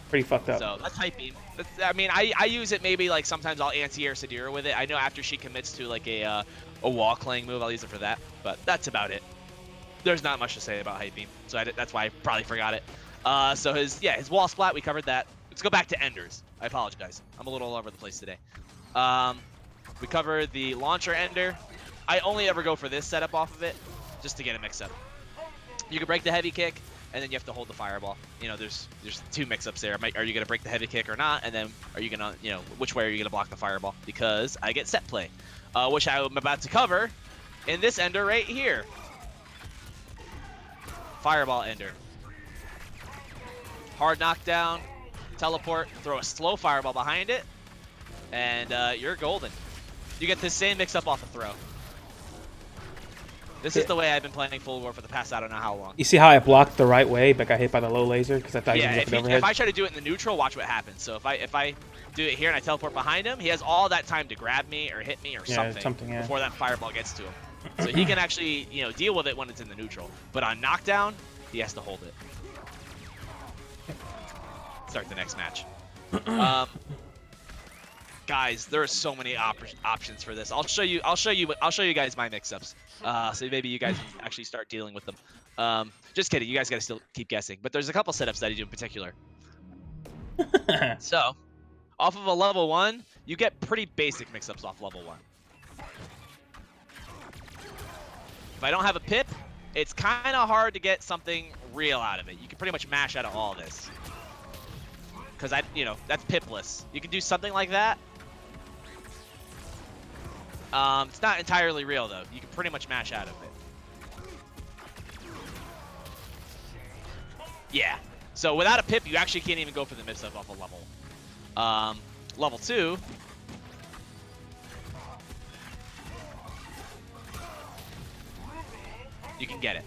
Speaker 1: Pretty fucked up.
Speaker 2: So that's hype beam. I mean, I use it maybe like sometimes I'll anti-air Sadira with it. I know after she commits to like a wall clang move, I'll use it for that. But that's about it. There's not much to say about hype beam, so that's why I probably forgot it. So his wall splat, we covered that. Let's go back to Enders. I apologize. I'm a little all over the place today. We covered the launcher Ender. I only ever go for this setup off of it, just to get a mix-up. You can break the heavy kick, and then you have to hold the fireball. You know, there's 2 mix-ups there. Are you gonna break the heavy kick or not? And then are you gonna, which way are you gonna block the fireball? Because I get set play, which I'm about to cover in this Ender right here. Fireball Ender. Hard knockdown, teleport, throw a slow fireball behind it, and you're golden. You get the same mix-up off a throw. This is the way I've been playing Fulgore for the past I don't know how long.
Speaker 1: You see how I blocked the right way, but got hit by the low laser because I thought he was looking overhead?
Speaker 2: If I try to do it in the neutral, watch what happens. So if I do it here and I teleport behind him, he has all that time to grab me or hit me or something before that fireball gets to him. So he can actually deal with it when it's in the neutral. But on knockdown, he has to hold it. Start the next match. Guys, there are so many options for this. I'll show you guys my mix-ups. So maybe you guys can actually start dealing with them. Just kidding. You guys gotta still keep guessing. But there's a couple setups that I do in particular. So, off of a level 1, you get pretty basic mix-ups off level 1. If I don't have a pip, it's kind of hard to get something real out of it. You can pretty much mash out of all this. Because that's pipless. You can do something like that. It's not entirely real though. You can pretty much mash out of it. Yeah. So without a pip, you actually can't even go for the mix-up off a level. Level 2. You can get it.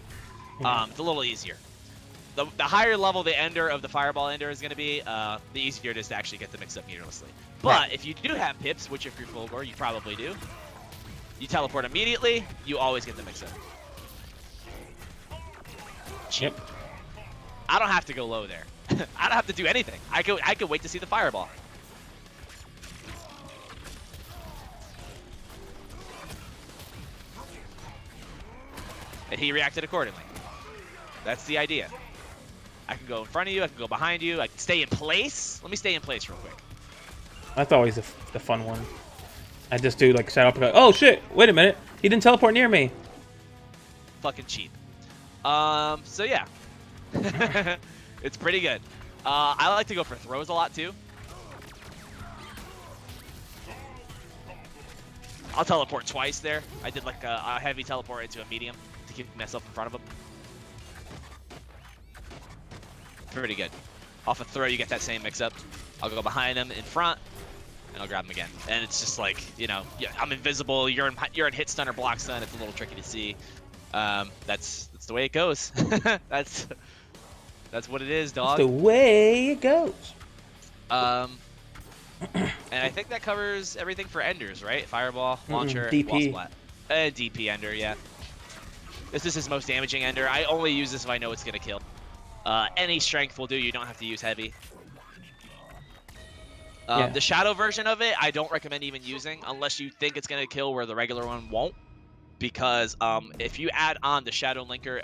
Speaker 2: It's a little easier. The higher level the ender of the fireball ender is going to be, the easier it is to actually get the mix-up meterlessly. But if you do have pips, which if you're Fulgore, you probably do, you teleport immediately, you always get the mix-up. Cheap.
Speaker 1: Yep.
Speaker 2: I don't have to go low there. I don't have to do anything. I could wait to see the fireball. And he reacted accordingly. That's the idea. I can go in front of you, I can go behind you, I can stay in place. Let me stay in place real quick.
Speaker 1: That's always the fun one. I just do like shadow up and go, oh shit, wait a minute. He didn't teleport near me.
Speaker 2: Fucking cheap. So yeah. It's pretty good. I like to go for throws a lot too. I'll teleport twice there. I did like a heavy teleport into a medium to keep myself in front of him. Pretty good. Off a throw, you get that same mix-up. I'll go behind him in front, and I'll grab him again. And it's just like, yeah, I'm invisible. You're in hit stun or block stun. It's a little tricky to see. That's the way it goes. that's what it is, dog.
Speaker 1: That's the way it goes.
Speaker 2: And I think that covers everything for Enders, right? Fireball, launcher,
Speaker 1: DP.
Speaker 2: wall splat. DP Ender, yeah. This is his most damaging Ender. I only use this if I know it's gonna kill. Any strength will do. You don't have to use heavy. The shadow version of it, I don't recommend even using unless you think it's gonna kill where the regular one won't. Because if you add on the shadow linker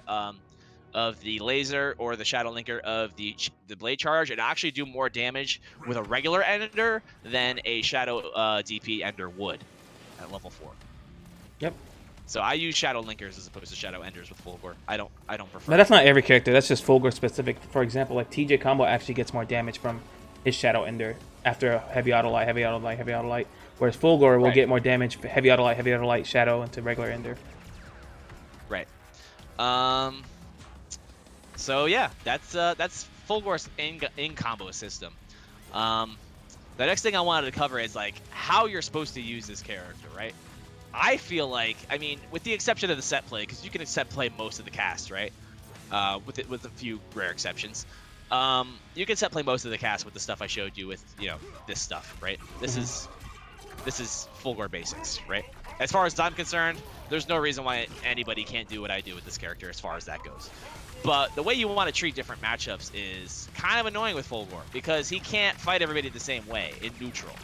Speaker 2: of the laser or the Shadow Linker of the blade charge, and actually do more damage with a regular ender than a Shadow DP ender would at level 4.
Speaker 1: Yep.
Speaker 2: So I use Shadow Linkers as opposed to Shadow Enders with Fulgore. I don't prefer.
Speaker 1: But that's not every character. That's just Fulgore specific. For example, like TJ combo actually gets more damage from his Shadow Ender after a heavy auto light, heavy auto light, heavy auto light. Whereas Fulgore will get more damage heavy auto light, Shadow into regular Ender.
Speaker 2: Right. So yeah, that's Fulgore's in combo system. The next thing I wanted to cover is like how you're supposed to use this character, right? I feel like, I mean, with the exception of the set play, because you can set play most of the cast, right? With a few rare exceptions, you can set play most of the cast with the stuff I showed you with this stuff, right? This is Fulgore basics, right? As far as I'm concerned, there's no reason why anybody can't do what I do with this character as far as that goes. But the way you want to treat different matchups is kind of annoying with Fulgore because he can't fight everybody the same way in neutral.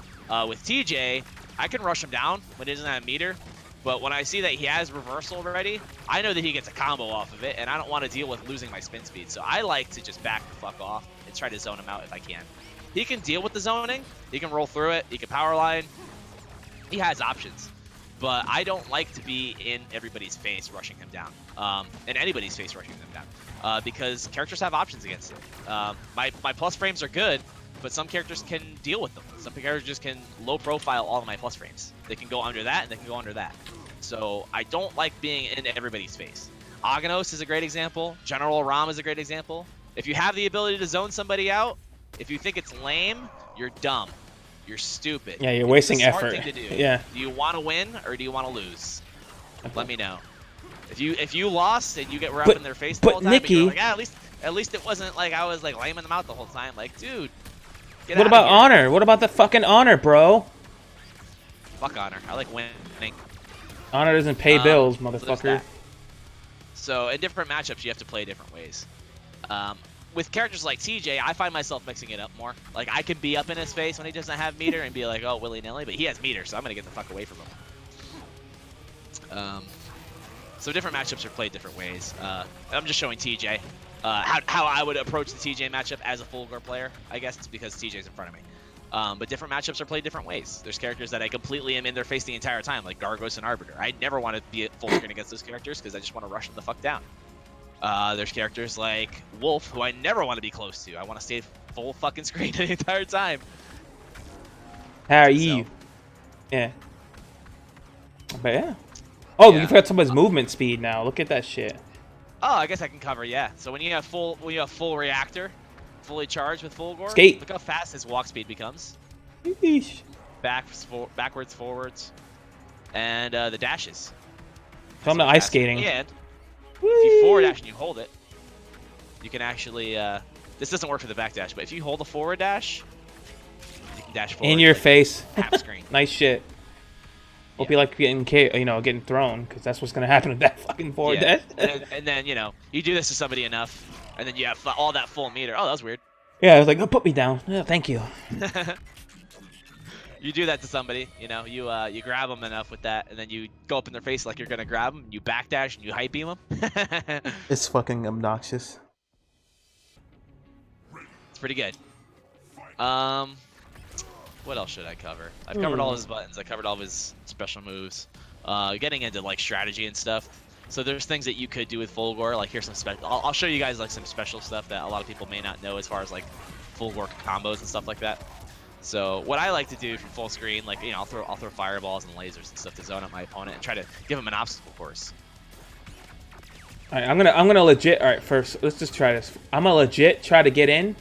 Speaker 2: With TJ, I can rush him down when he doesn't have meter, but when I see that he has reversal already, I know that he gets a combo off of it, and I don't want to deal with losing my spin speed. So I like to just back the fuck off and try to zone him out if I can. He can deal with the zoning, he can roll through it, he can power line, he has options. But I don't like to be in everybody's face rushing him down, in anybody's face rushing them down, because characters have options against it. My plus frames are good, but some characters can deal with them. Some characters just can low profile all of my plus frames. They can go under that and they can go under that. So I don't like being in everybody's face. Aghanos is a great example. General Ram is a great example. If you have the ability to zone somebody out, if you think it's lame, you're dumb. You're stupid.
Speaker 1: Yeah, you're wasting effort.
Speaker 2: Thing to do.
Speaker 1: Yeah.
Speaker 2: Do you want to win or do you want to lose? Let me know. If you lost and you get up in their face the whole time,
Speaker 1: Nicky,
Speaker 2: you're like, at least it wasn't like I was like laming them out the whole time. Like, dude, get
Speaker 1: what
Speaker 2: out
Speaker 1: about
Speaker 2: of here.
Speaker 1: Honor? What about the fucking Honor, bro?
Speaker 2: Fuck Honor. I like winning.
Speaker 1: Honor doesn't pay bills, motherfucker.
Speaker 2: So in different matchups, you have to play different ways. With characters like TJ, I find myself mixing it up more. Like, I can be up in his face when he doesn't have meter and be like, oh, willy-nilly, but he has meter, so I'm going to get the fuck away from him. So different matchups are played different ways. I'm just showing TJ how I would approach the TJ matchup as a Fulgore player. I guess it's because TJ's in front of me. But different matchups are played different ways. There's characters that I completely am in their face the entire time, like Gargos and Arbiter. I never want to be full screen against those characters because I just want to rush them the fuck down. There's characters like Wolf, who I never want to be close to. I want to stay full fucking screen the entire time.
Speaker 1: How are you? Yeah. But yeah. Oh, we forgot somebody's movement speed now. Look at that shit.
Speaker 2: Oh, I guess I can cover, yeah. So when you have full reactor, fully charged with Fulgore,
Speaker 1: skate.
Speaker 2: Look how fast his walk speed becomes.
Speaker 1: Yeesh.
Speaker 2: Backwards, forwards, and the dashes.
Speaker 1: Tell him to ice skating.
Speaker 2: And if you forward dash and you hold it, you can actually. This doesn't work for the back dash, but if you hold a forward dash, you can dash forward.
Speaker 1: In your face.
Speaker 2: Half screen.
Speaker 1: Nice shit. Hope you like getting thrown, because that's what's gonna happen with that fucking forward dash.
Speaker 2: and then you do this to somebody enough, and then you have all that full meter. Oh, that was weird.
Speaker 1: Yeah, I was like, oh, put me down. Oh, thank you.
Speaker 2: You do that to somebody, you grab them enough with that, and then you go up in their face like you're gonna grab them. You backdash and you hype beam them.
Speaker 1: It's fucking obnoxious.
Speaker 2: It's pretty good. What else should I cover? I've covered all his buttons. I covered all of his special moves. Getting into like strategy and stuff. So there's things that you could do with Fulgore. Like here's some special. I'll show you guys like some special stuff that a lot of people may not know as far as like Fulgore combos and stuff like that. So what I like to do from full screen, like I'll throw fireballs and lasers and stuff to zone out my opponent and try to give him an obstacle course.
Speaker 1: All right, I'm gonna legit. All right, first let's just try this. I'm gonna legit try to get in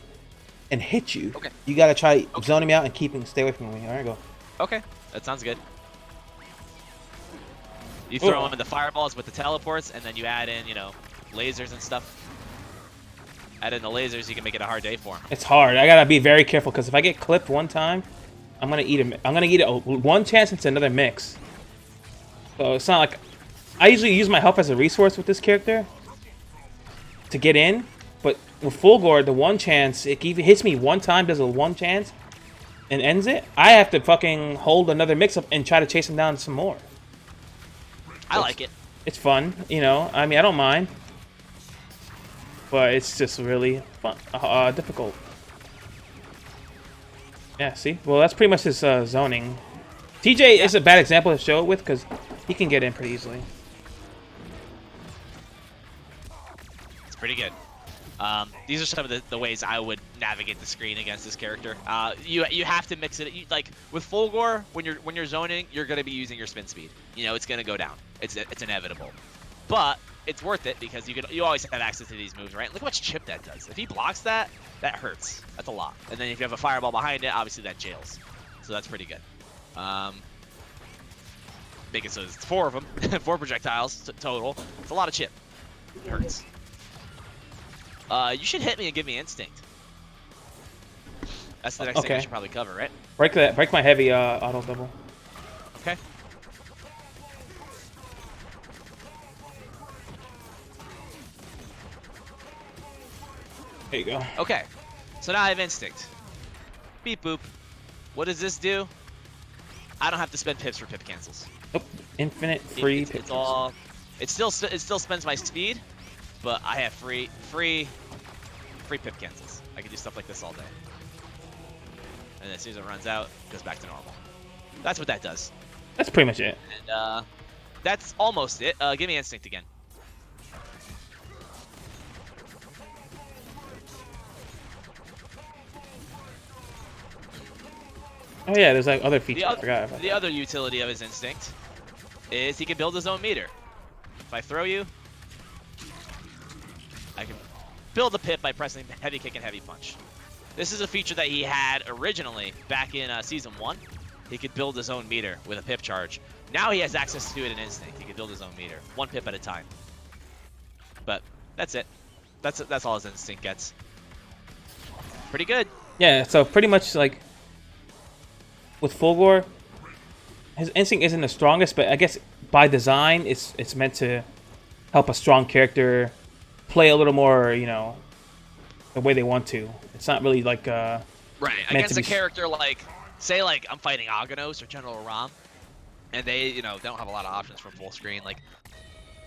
Speaker 1: and hit you.
Speaker 2: Okay.
Speaker 1: You gotta try zoning me out and stay away from me. All right, go.
Speaker 2: Okay, that sounds good. You throw them in the fireballs with the teleports, and then you add in, lasers and stuff. Add in the lasers, you can make it a hard day for him.
Speaker 1: It's hard. I gotta be very careful because if I get clipped one time, I'm gonna eat him. I'm gonna eat one chance into another mix. So it's not like I usually use my health as a resource with this character to get in, but with Fulgore, the one chance it even hits me one time, does a one chance, and ends it. I have to fucking hold another mix up and try to chase him down some more.
Speaker 2: I like it.
Speaker 1: It's fun, I mean, I don't mind. but it's just really fun, difficult. Yeah, see? Well, that's pretty much his zoning. TJ is a bad example to show it with because he can get in pretty easily.
Speaker 2: It's pretty good. These are some of the ways I would navigate the screen against this character. You have to mix it. Like with Fulgore, when you're zoning, you're gonna be using your spin speed. You know, it's gonna go down. It's inevitable. But it's worth it because you always have access to these moves, right? Look how much chip that does. If he blocks that, that hurts. That's a lot. And then if you have a fireball behind it, obviously that jails. So that's pretty good. Biggest, so it's 4 of them, 4 projectiles total. It's a lot of chip. It hurts. You should hit me and give me instinct. That's the next thing we should probably cover, right?
Speaker 1: Break that. Break my heavy auto double.
Speaker 2: Okay.
Speaker 1: There you go.
Speaker 2: Okay. So now I have instinct. Beep boop. What does this do? I don't have to spend pips for pip cancels.
Speaker 1: Nope. Infinite free pip
Speaker 2: it's all. It still spends my speed, but I have free pip cancels. I can do stuff like this all day. And then as soon as it runs out, it goes back to normal. That's what that does.
Speaker 1: That's pretty much it.
Speaker 2: And that's almost it. Give me instinct again.
Speaker 1: Oh yeah, there's like other features. I forgot about
Speaker 2: the
Speaker 1: that.
Speaker 2: other utility of his instinct is he can build his own meter. If I throw you, I can build a pip by pressing heavy kick and heavy punch. This is a feature that he had originally back in Season 1. He could build his own meter with a pip charge. Now he has access to it in instinct. He can build his own meter, 1 pip at a time. But that's it. That's all his instinct gets. Pretty good.
Speaker 1: Yeah, so pretty much like with Fulgore, his instinct isn't the strongest, but I guess by design, it's meant to help a strong character play a little more, you know, the way they want to. It's not really like
Speaker 2: right against a character like, say, like I'm fighting Aganos or General Ram, and they, don't have a lot of options for full screen. Like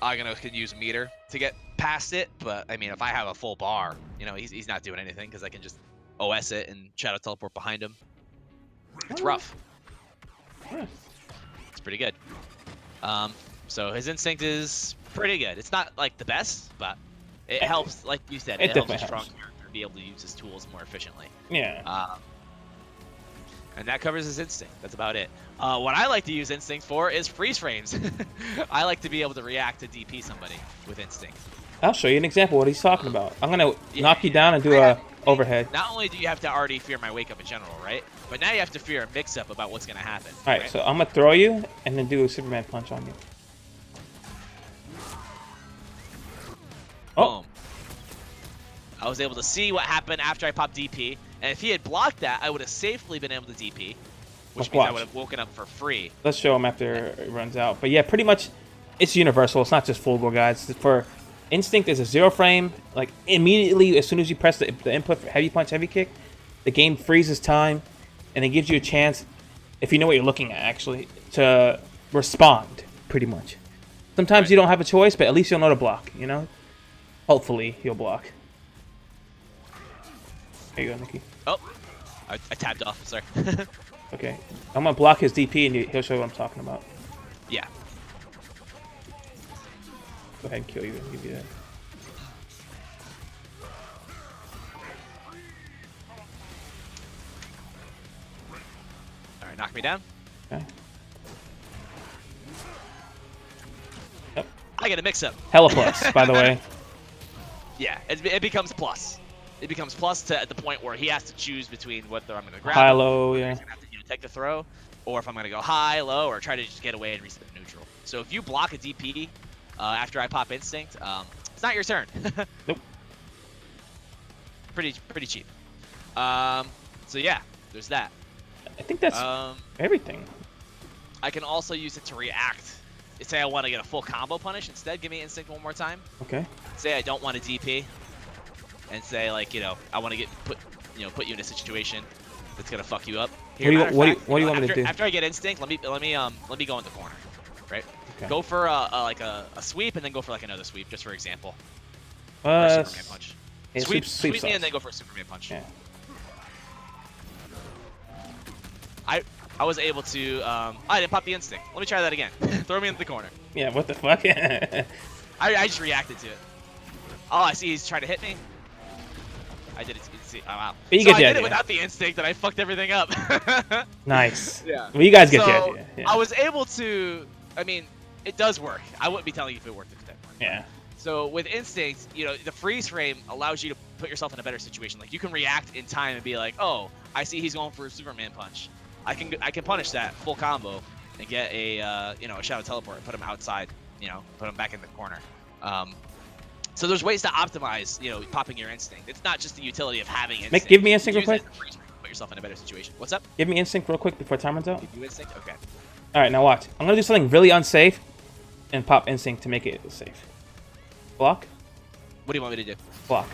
Speaker 2: Aganos can use meter to get past it, but I mean, if I have a full bar, he's not doing anything because I can just OS it and shadow teleport behind him. It's rough. It's pretty good. So his instinct is pretty good. It's not like the best, but it helps, like you said, it helps a strong character be able to use his tools more efficiently.
Speaker 1: Yeah.
Speaker 2: And that covers his instinct. That's about it. What I like to use instinct for is freeze frames. I like to be able to react to DP somebody with instinct.
Speaker 1: I'll show you an example of what he's talking about. I'm gonna knock you down and do a overhead.
Speaker 2: Not only do you have to already fear my wake up in general, right? But now you have to fear a mix up about what's gonna happen.
Speaker 1: All right, so I'm gonna throw you and then do a Superman punch on you. Oh.
Speaker 2: Boom. I was able to see what happened after I popped DP, and if he had blocked that, I would have safely been able to DP, which means I would have woken up for free.
Speaker 1: Let's show him after it runs out. But yeah, pretty much, it's universal. It's not just Fulgore, guys. For instinct, is a 0 frame. Like immediately, as soon as you press the input for heavy punch, heavy kick, the game freezes time, and it gives you a chance, if you know what you're looking at, actually, to respond. Pretty much. Sometimes you don't have a choice, but at least you'll know to block. Hopefully, you'll block. There you go, Nicky.
Speaker 2: Oh, I tabbed off. Sorry.
Speaker 1: Okay, I'm gonna block his DP, and he'll show you what I'm talking about.
Speaker 2: Yeah.
Speaker 1: Go ahead and kill you and give you that.
Speaker 2: All right, knock me down.
Speaker 1: Okay. Yep.
Speaker 2: I get a mix-up.
Speaker 1: Hella plus, by the way.
Speaker 2: Yeah, it becomes plus. It becomes plus to the point where he has to choose between whether I'm going to grab
Speaker 1: high,
Speaker 2: him,
Speaker 1: low, yeah.
Speaker 2: he's going to have to take the throw, or if I'm going to go high, low, or try to just get away and reset neutral. So if you block a DP after I pop instinct, it's not your turn.
Speaker 1: Nope.
Speaker 2: Pretty cheap. So yeah, there's that.
Speaker 1: I think that's everything.
Speaker 2: I can also use it to react. Say I want to get a full combo punish instead. Give me instinct one more time.
Speaker 1: Okay.
Speaker 2: Say I don't want to DP, and say like I want to put you in a situation that's gonna fuck you up. Here,
Speaker 1: what do you want me to do?
Speaker 2: After I get instinct, let me go in the corner, right?
Speaker 1: Okay.
Speaker 2: Go for a sweep and then go for like another sweep, just for example. Or Superman punch.
Speaker 1: Yeah,
Speaker 2: Sweep me
Speaker 1: sauce.
Speaker 2: and then go for a Superman punch.
Speaker 1: Yeah.
Speaker 2: I was able to. I didn't pop the instinct. Let me try that again. Throw me into the corner.
Speaker 1: Yeah, what the fuck?
Speaker 2: I just reacted to it. Oh, I see he's trying to hit me. I did it. See, oh, wow.
Speaker 1: But you
Speaker 2: so
Speaker 1: get the
Speaker 2: I did
Speaker 1: idea.
Speaker 2: it without the instinct, and I fucked everything up.
Speaker 1: Nice.
Speaker 2: Yeah.
Speaker 1: Well, you guys get the
Speaker 2: So
Speaker 1: idea. Yeah.
Speaker 2: I was able to. I mean, it does work. I wouldn't be telling you if it worked if it didn't work.
Speaker 1: Yeah.
Speaker 2: So with instinct, you know, the freeze frame allows you to put yourself in a better situation. Like you can react in time and be like, oh, I see he's going for a Superman punch. I can punish that full combo and get a you know, a shadow teleport and put him outside. You know, put him back in the corner. So there's ways to optimize, you know, popping your instinct. It's not just the utility of having instinct.
Speaker 1: Give me instinct real
Speaker 2: Use it
Speaker 1: quick.
Speaker 2: as a freeze frame to put yourself in a better situation. What's up?
Speaker 1: Give me instinct real quick before time runs out.
Speaker 2: Give you instinct? Okay.
Speaker 1: All right, now watch. I'm gonna do something really unsafe, and pop instinct to make it safe. Block.
Speaker 2: What do you want me to do?
Speaker 1: Block.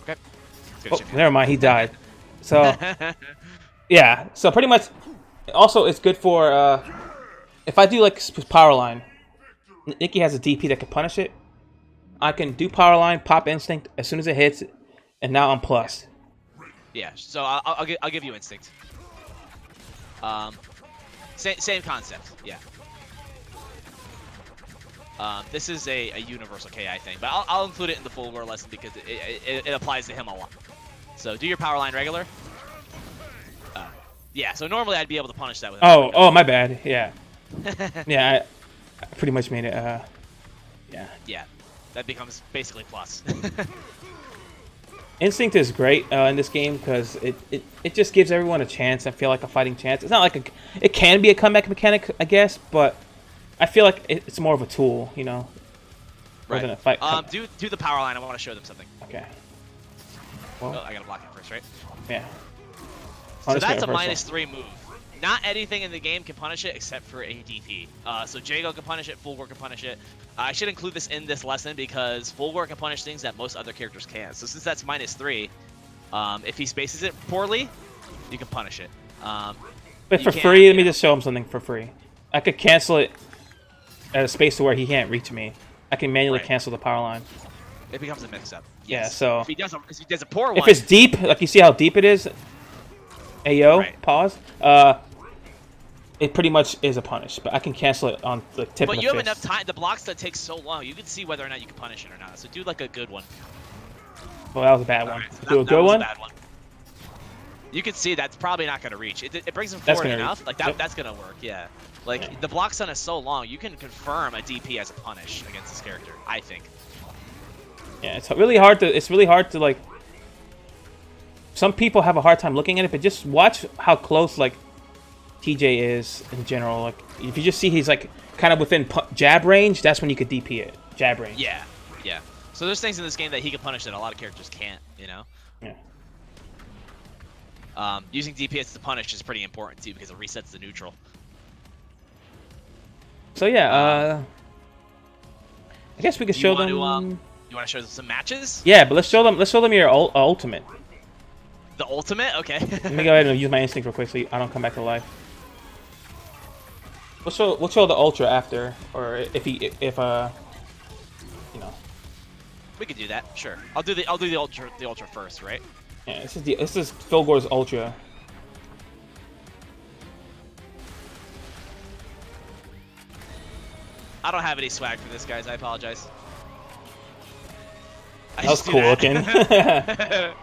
Speaker 2: Okay.
Speaker 1: Oh, never mind. He died. So yeah. So pretty much. Also, it's good for if I do like power line. Nicky has a DP that can punish it. I can do power line, pop instinct as soon as it hits, and now I'm plus.
Speaker 2: Yeah. So I'll give you instinct. Same concept. Yeah. This is a universal KI thing, but I'll include it in the Fulgore lesson because it applies to him a lot. So do your power line regular. Yeah, so normally I'd be able to punish that with.
Speaker 1: Oh, my bad. Yeah. Yeah, I pretty much made it. Yeah.
Speaker 2: Yeah, that becomes basically plus.
Speaker 1: Instinct is great in this game because it just gives everyone a chance. I feel like a fighting chance. It's not like it can be a comeback mechanic, I guess, but I feel like it's more of a tool, you know.
Speaker 2: Right.
Speaker 1: Than a fight.
Speaker 2: Do the power line. I want to show them something.
Speaker 1: Okay. Well,
Speaker 2: oh, I gotta block it first, right?
Speaker 1: Yeah.
Speaker 2: So that's a -3 move. Not anything in the game can punish it except for a DP. So Jago can punish it, Fulgore can punish it. I should include this in this lesson because Fulgore can punish things that most other characters can't. So since that's -3, if he spaces it poorly, you can punish it.
Speaker 1: But for free, let me just show him something for free. I could cancel it at a space to where he can't reach me. I can manually cancel the power line.
Speaker 2: It becomes a mix-up. Yes.
Speaker 1: Yeah, so
Speaker 2: if he does a poor one,
Speaker 1: if it's deep, like you see how deep it is, Ayo, pause. It pretty much is a punish, but I can cancel it on the tip of the
Speaker 2: But you have
Speaker 1: fist.
Speaker 2: enough time. The blocks that take so long, you can see whether or not you can punish it or not. So do like a good one.
Speaker 1: Well, that was a bad one.
Speaker 2: Right, so
Speaker 1: Do a good one.
Speaker 2: You can see that's probably not going to reach. It brings him forward enough.
Speaker 1: Reach.
Speaker 2: Like that's going to work. Yeah. Like the block stun is so long, you can confirm a DP as a punish against this character. I think.
Speaker 1: Yeah, it's really hard to. It's really hard to like. Some people have a hard time looking at it, but just watch how close like TJ is in general. Like if you just see he's like kind of within jab range, that's when you could DP it. Jab range.
Speaker 2: Yeah. Yeah. So there's things in this game that he can punish that a lot of characters can't. You know.
Speaker 1: Yeah.
Speaker 2: Using DPS to punish is pretty important too because it resets the neutral.
Speaker 1: So yeah, I guess we could show them.
Speaker 2: You want to show them some matches?
Speaker 1: Yeah, but let's show them your ultimate.
Speaker 2: The ultimate? Okay.
Speaker 1: Let me go ahead and use my instinct real quick so I don't come back to life. We'll show the ultra after, or if you know.
Speaker 2: We could do that. Sure. I'll do the ultra first, right?
Speaker 1: Yeah, this is Fulgore's ultra.
Speaker 2: I don't have any swag for this, guys. I apologize.
Speaker 1: That was cool looking.
Speaker 2: I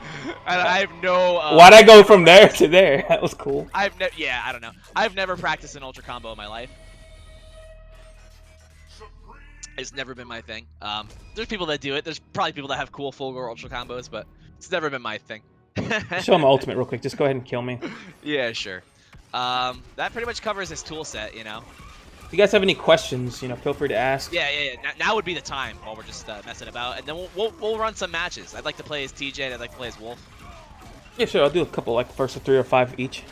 Speaker 2: have no.
Speaker 1: Why'd I go from there to there? That was cool.
Speaker 2: I don't know. I've never practiced an ultra combo in my life. It's never been my thing. There's people that do it. There's probably people that have cool Fulgore ultra combos, but it's never been my thing.
Speaker 1: Show him ultimate real quick. Just go ahead and kill me.
Speaker 2: Yeah, sure. That pretty much covers his tool set, you know.
Speaker 1: If you guys have any questions, you know, feel free to ask.
Speaker 2: Yeah. Now would be the time while we're just messing about, and then we'll run some matches. I'd like to play as TJ, and I'd like to play as Wolf.
Speaker 1: Yeah, sure. I'll do a couple, like first 3 or 5 each.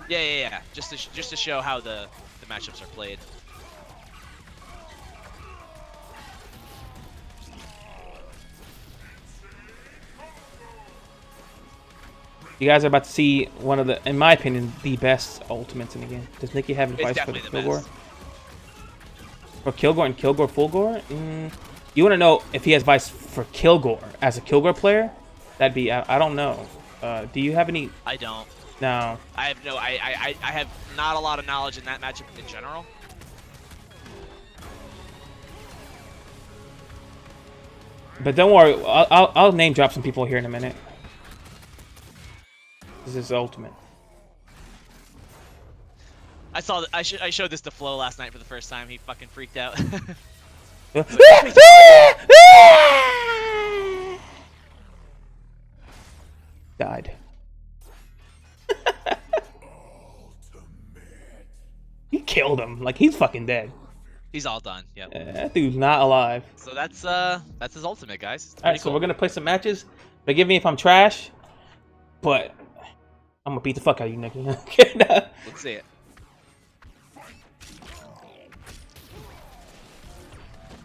Speaker 2: Yeah. Just to show how the matchups are played.
Speaker 1: You guys are about to see one of the, in my opinion, the best ultimates in the game. Does Nicky have advice for the Fulgore? For Kilgore and Fulgore? You want to know if he has advice for Kilgore as a Kilgore player? That'd be I don't know. Do you have any?
Speaker 2: I don't.
Speaker 1: No.
Speaker 2: I have no. I have not a lot of knowledge in that matchup in general.
Speaker 1: But don't worry, I'll name drop some people here in a minute. This is ultimate.
Speaker 2: I showed this to Flo last night for the first time. He fucking freaked out.
Speaker 1: Died. He killed him. Like, he's fucking dead.
Speaker 2: He's all done. Yep.
Speaker 1: That dude's not alive.
Speaker 2: So that's his ultimate, guys.
Speaker 1: All right, so we're gonna play some matches. Forgive me if I'm trash, but I'm gonna beat the fuck out of you, Nicky.
Speaker 2: Let's see it.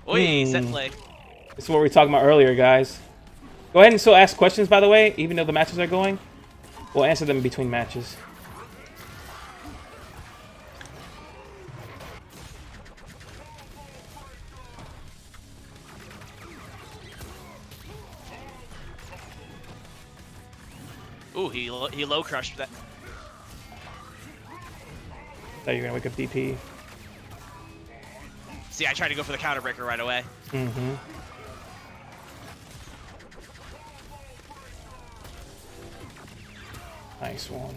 Speaker 2: Oi, set play.
Speaker 1: This is what we were talking about earlier, guys. Go ahead and still ask questions, by the way, even though the matches are going. We'll answer them in between matches.
Speaker 2: Ooh, he low crushed that.
Speaker 1: Thought you were gonna wake up DP.
Speaker 2: See, I tried to go for the counter breaker right away.
Speaker 1: Mm-hmm. Nice one.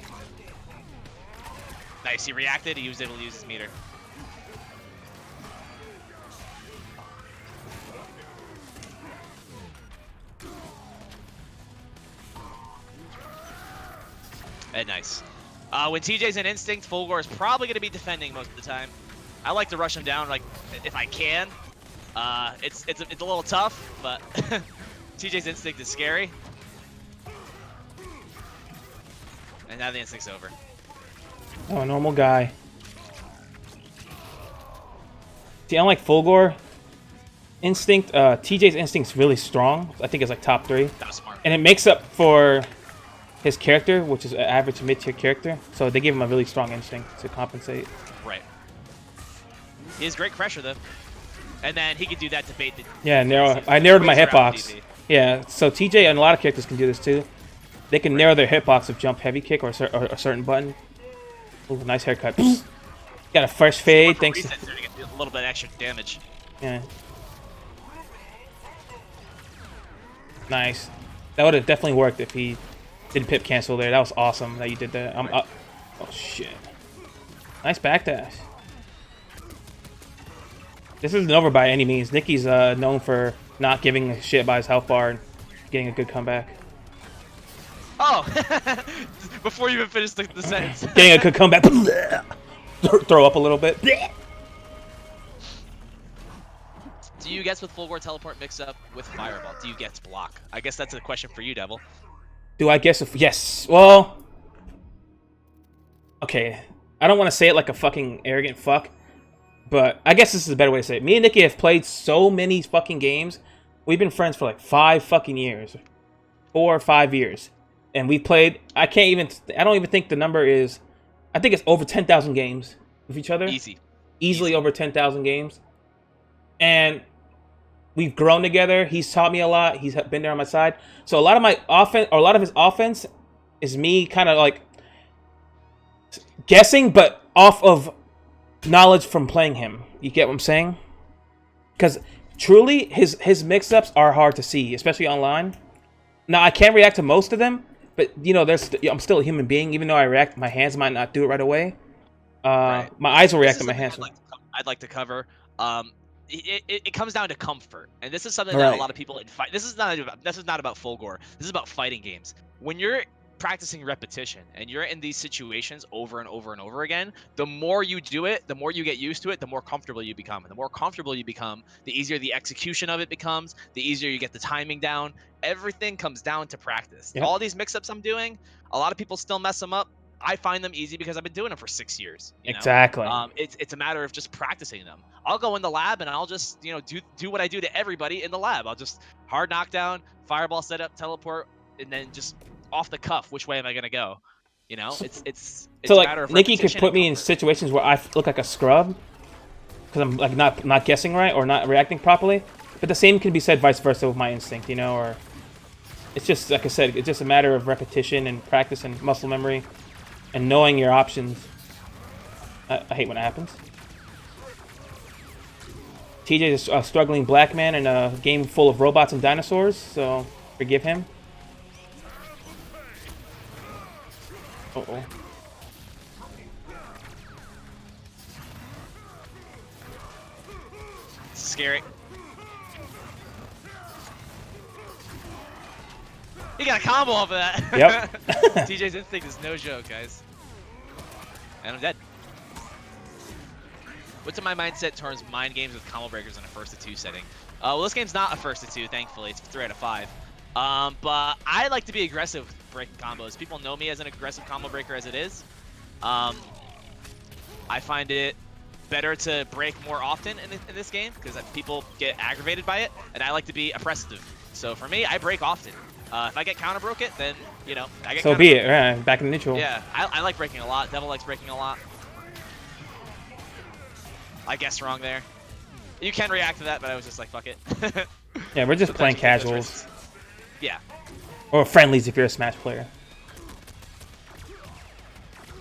Speaker 2: Nice, he reacted. He was able to use his meter. And nice. When TJ's in Instinct, Fulgore is probably going to be defending most of the time. I like to rush him down, like, if I can. It's a little tough, but TJ's Instinct is scary. And now the Instinct's over.
Speaker 1: Oh, a normal guy. See, unlike Fulgore, Instinct, TJ's Instinct's really strong. I think it's like top 3.
Speaker 2: That was smart.
Speaker 1: And it makes up for his character, which is an average to mid-tier character. So they give him a really strong instinct to compensate.
Speaker 2: Right. He has great pressure, though. And then he can do that to bait the...
Speaker 1: Yeah, I narrowed my hitbox. Yeah, so TJ and a lot of characters can do this too. They can narrow their hitbox with jump heavy kick or a certain button. Ooh, nice haircut. Got a fresh fade, thanks to...
Speaker 2: A little bit extra damage.
Speaker 1: Yeah. Nice. That would have definitely worked if he didn't pip cancel there. That was awesome that you did that. I'm up. Oh, shit. Nice backdash. This isn't over by any means. Nicky's known for not giving a shit by his health bar and getting a good comeback.
Speaker 2: Oh! Before you even finish the sentence.
Speaker 1: Getting a good comeback. Throw up a little bit.
Speaker 2: Do you guess with Fulgore teleport mix up with Fireball? Do you guess block? I guess that's a question for you, Devil.
Speaker 1: Do I guess if... Yes. Well... Okay. I don't want to say it like a fucking arrogant fuck. But I guess this is a better way to say it. Me and Nicky have played so many fucking games. We've been friends for like 5 fucking years. 4 or 5 years. And we've played... I don't even think the number is... I think it's over 10,000 games with each other. Easily over 10,000 games. And we've grown together. He's taught me a lot. He's been there on my side. So a lot of my offense, or a lot of his offense, is me kind of like guessing, but off of knowledge from playing him. You get what I'm saying? Because truly, his mix-ups are hard to see, especially online. Now I can't react to most of them, but you know, I'm still a human being. Even though I react, my hands might not do it right away. Right. My eyes will react to my hands.
Speaker 2: I'd like to cover. It comes down to comfort, and this is something that a lot of people in fight. This is not about Fulgore. This is about fighting games. When you're practicing repetition and you're in these situations over and over and over again, the more you do it, the more you get used to it, the more comfortable you become. And the more comfortable you become, the easier the execution of it becomes, the easier you get the timing down. Everything comes down to practice. Yep. All these mix-ups I'm doing, a lot of people still mess them up. I find them easy because I've been doing them for 6 years.
Speaker 1: Exactly.
Speaker 2: It's a matter of just practicing them. I'll go in the lab and I'll just do what I do to everybody in the lab. I'll just hard knockdown, fireball setup, teleport, and then just off the cuff. Which way am I gonna go? You know, it's
Speaker 1: so
Speaker 2: a
Speaker 1: like
Speaker 2: matter of
Speaker 1: Nicky could put me in situations where I look like a scrub because I'm like not guessing right or not reacting properly. But the same can be said vice versa with my instinct, you know, or it's just, like I said, it's just a matter of repetition and practice and muscle memory and knowing your options. I hate when it happens. TJ is a struggling black man in a game full of robots and dinosaurs, so forgive him. Uh-oh.
Speaker 2: Scary. He got a combo off of that.
Speaker 1: Yep.
Speaker 2: TJ's instinct is no joke, guys. And I'm dead. What's in my mindset towards mind games with combo breakers in a 1st-to-2 setting? Well, this game's not a 1st-to-2, thankfully. It's 3 out of 5. But I like to be aggressive with breaking combos. People know me as an aggressive combo breaker as it is. I find it better to break more often in this game because people get aggravated by it, and I like to be oppressive. So for me, I break often. If I get counter broke it, then, you know, I get
Speaker 1: so be it. Yeah, back in neutral.
Speaker 2: Yeah, I like breaking a lot. Devil likes breaking a lot. I guessed wrong there. You can react to that, but I was just like, fuck it.
Speaker 1: Yeah, we're just playing casuals.
Speaker 2: Yeah.
Speaker 1: Or friendlies if you're a Smash player.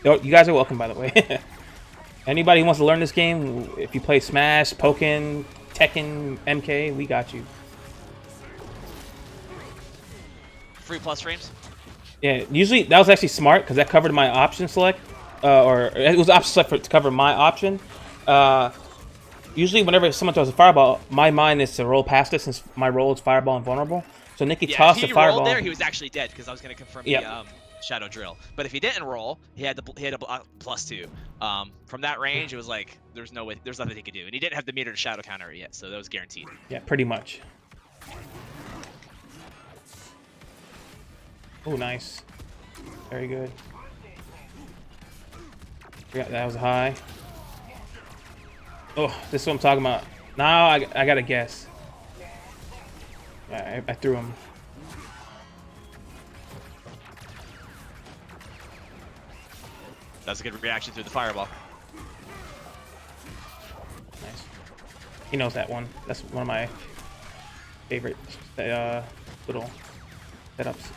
Speaker 1: Yo, you guys are welcome, by the way. Anybody who wants to learn this game, if you play Smash, Pokken, Tekken, MK, we got you.
Speaker 2: Free plus frames?
Speaker 1: Yeah, usually that was actually smart because that covered my option select. Or it was option select to cover my option. Usually whenever someone throws a fireball, my mind is to roll past it since my roll is fireball and vulnerable. So Nicky tossed the fireball.
Speaker 2: Rolled there, he was actually dead because I was going to confirm the shadow drill. But if he didn't roll, he had a +2. From that range, it was like there's no way, there's nothing he could do, and he didn't have the meter to shadow counter it yet, so that was guaranteed.
Speaker 1: Yeah, pretty much. Oh, nice. Very good. Yeah, that was high. Oh, this is what I'm talking about. Now I gotta guess. Yeah, I threw him.
Speaker 2: That's a good reaction through the fireball.
Speaker 1: Nice. He knows that one. That's one of my favorite little setups.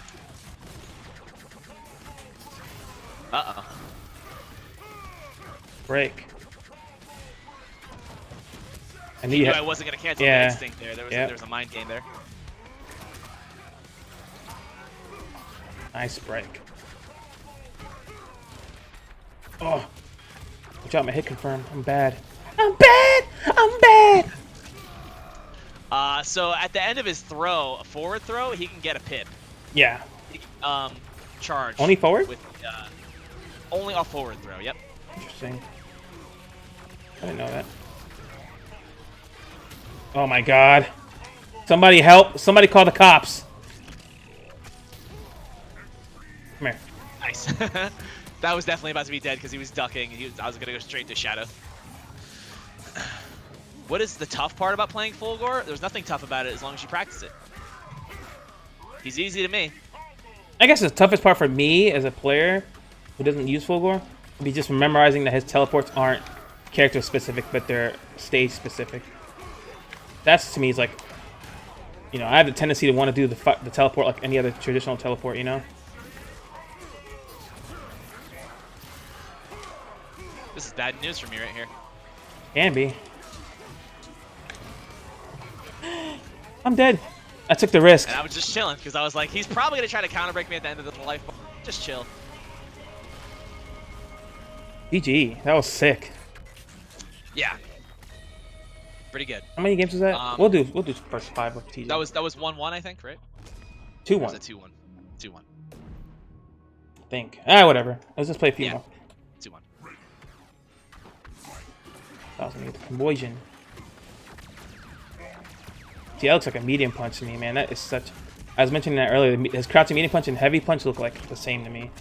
Speaker 2: Uh-oh.
Speaker 1: Break.
Speaker 2: I knew I wasn't going to cancel the instinct there. There was a mind game there.
Speaker 1: Nice break. Oh. Watch out, my hit confirm. I'm bad. I'm bad! I'm bad!
Speaker 2: So at the end of his throw, a forward throw, he can get a pip.
Speaker 1: Yeah.
Speaker 2: Charge.
Speaker 1: Only forward?
Speaker 2: With, only a forward throw, yep.
Speaker 1: Interesting. I didn't know that. Oh my god. Somebody help. Somebody call the cops. Come here.
Speaker 2: Nice. That was definitely about to be dead because he was ducking. I was going to go straight to shadow. What is the tough part about playing Fulgore? There's nothing tough about it as long as you practice it. He's easy to me.
Speaker 1: I guess the toughest part for me as a player who doesn't use Fulgore would be just memorizing that his teleports aren't character specific, but they're stage specific. That's, to me, is like, you know, I have the tendency to want to do the teleport like any other traditional teleport, you know?
Speaker 2: This is bad news for me right here.
Speaker 1: Can be. I'm dead. I took the risk.
Speaker 2: And I was just chilling because I was like, he's probably going to try to counter break me at the end of the life bar. Just chill.
Speaker 1: GG. That was sick.
Speaker 2: Yeah. Pretty good.
Speaker 1: How many games was that? We'll do first 5 with TJ.
Speaker 2: That was 1-1, I think, right?
Speaker 1: 2-1.
Speaker 2: Or was it 2-1? 2-1.
Speaker 1: I think. Whatever. Let's just play a few more.
Speaker 2: 2-1.
Speaker 1: 1008 conversion. See, that looks like a medium punch to me, man. That is such. I was mentioning that earlier. His crouching medium punch and heavy punch look like the same to me.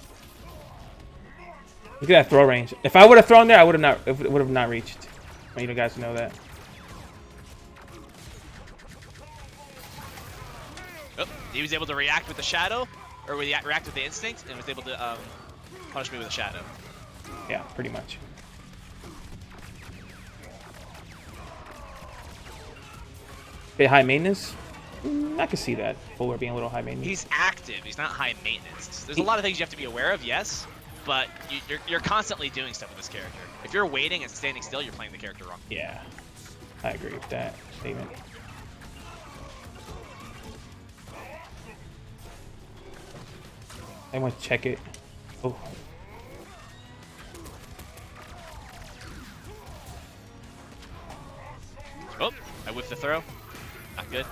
Speaker 1: Look at that throw range. If I would have thrown there, I would have not. It would have not reached. I want you guys to know that.
Speaker 2: Oh, he was able to react with the shadow, or react with the instinct, and was able to punish me with a shadow.
Speaker 1: Yeah, pretty much. Bit high maintenance. I can see that. Fulgore being a little high maintenance.
Speaker 2: He's active. He's not high maintenance. There's a lot of things you have to be aware of, yes, but you're constantly doing stuff with this character. If you're waiting and standing still, you're playing the character wrong.
Speaker 1: Yeah, I agree with that statement. I want to check it. Oh.
Speaker 2: Oh, I whiffed the throw. Not good.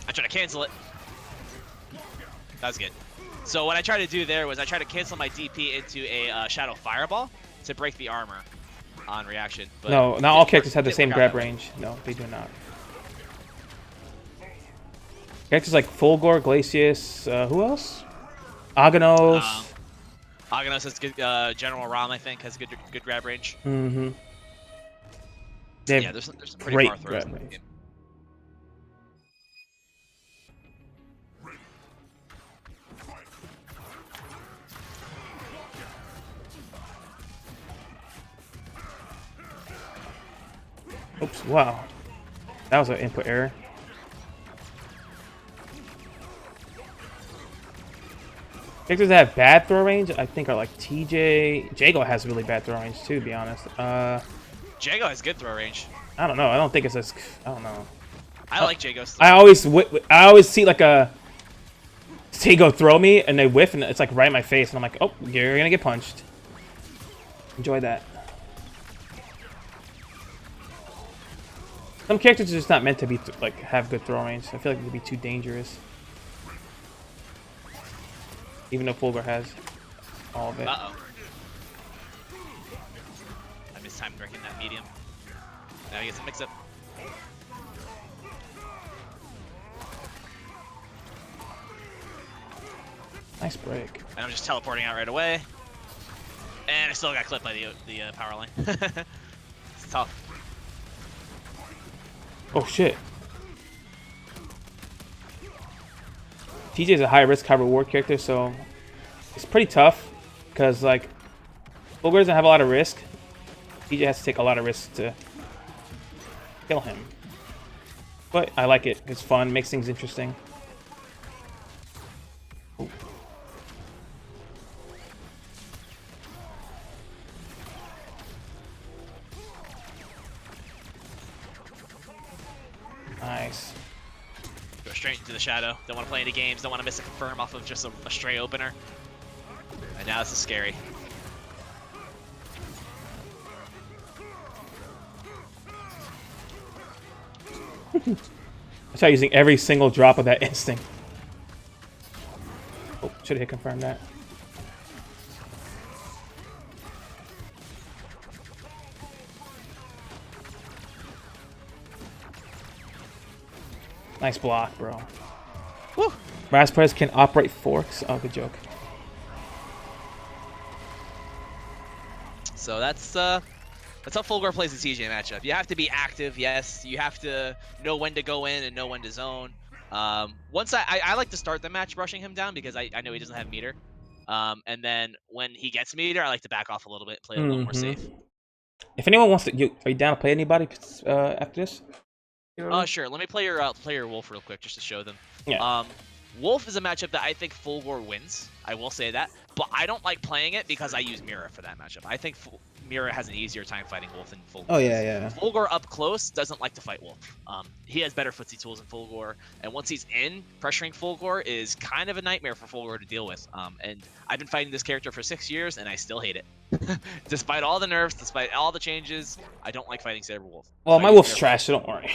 Speaker 2: I tried to cancel it. That was good. So what I tried to do there was I tried to cancel my DP into a Shadow Fireball to break the armor on reaction. But
Speaker 1: No, not all characters have the same grab range. No, they do not. Characters like Fulgore, Glacius, who else? Aghanos.
Speaker 2: Aghanos has good. General Ram, I think, has good grab range.
Speaker 1: Mm-hmm.
Speaker 2: Yeah, there's some pretty far throws in the game.
Speaker 1: Oops, wow. That was an input error. Characters that have bad throw range, I think, are like TJ. Jago has really bad throw range too, to be honest.
Speaker 2: Jago has good throw range.
Speaker 1: I don't know. I don't think it's as. I don't know.
Speaker 2: I like Jago's.
Speaker 1: I always see like a Jago throw me and they whiff and it's like right in my face and I'm like, oh, you're gonna get punched. Enjoy that. Some characters are just not meant to be like have good throw range. I feel like it would be too dangerous. Even though Fulgore has all of it.
Speaker 2: Uh-oh. I mistimed breaking that medium. Now he gets a mix-up.
Speaker 1: Nice break.
Speaker 2: And I'm just teleporting out right away. And I still got clipped by the power line. It's tough.
Speaker 1: Oh shit. TJ is a high risk, high reward character, so it's pretty tough because like Fulgore doesn't have a lot of risk. TJ has to take a lot of risks to kill him. But I like it. It's fun, makes things interesting. Ooh. Nice.
Speaker 2: Go straight into the shadow. Don't want to play any games. Don't want to miss a confirm off of just a stray opener. And now this is scary.
Speaker 1: I try using every single drop of that instinct. Oh, should have hit confirm that. Nice block, bro. Woo! Raspberries can operate forks. Oh, good joke.
Speaker 2: So that's how Fulgore plays the TJ matchup. You have to be active, yes. You have to know when to go in and know when to zone. Once I like to start the match rushing him down because I know he doesn't have meter. And then when he gets meter, I like to back off a little bit, play a little more safe.
Speaker 1: If anyone wants to, are you down to play anybody after this?
Speaker 2: Sure. Let me play your Wolf real quick just to show them.
Speaker 1: Yeah.
Speaker 2: Wolf is a matchup that I think Fulgore wins. I will say that, but I don't like playing it because I use Mira for that matchup. I think Mira has an easier time fighting Wolf than Fulgore.
Speaker 1: Oh yeah, yeah.
Speaker 2: Fulgore up close doesn't like to fight Wolf. He has better footsie tools than Fulgore, and once he's in, pressuring Fulgore is kind of a nightmare for Fulgore to deal with. And I've been fighting this character for 6 years, and I still hate it. Despite all the nerfs, despite all the changes, I don't like fighting Saber Wolf.
Speaker 1: Well, my Wolf's trash, so don't worry.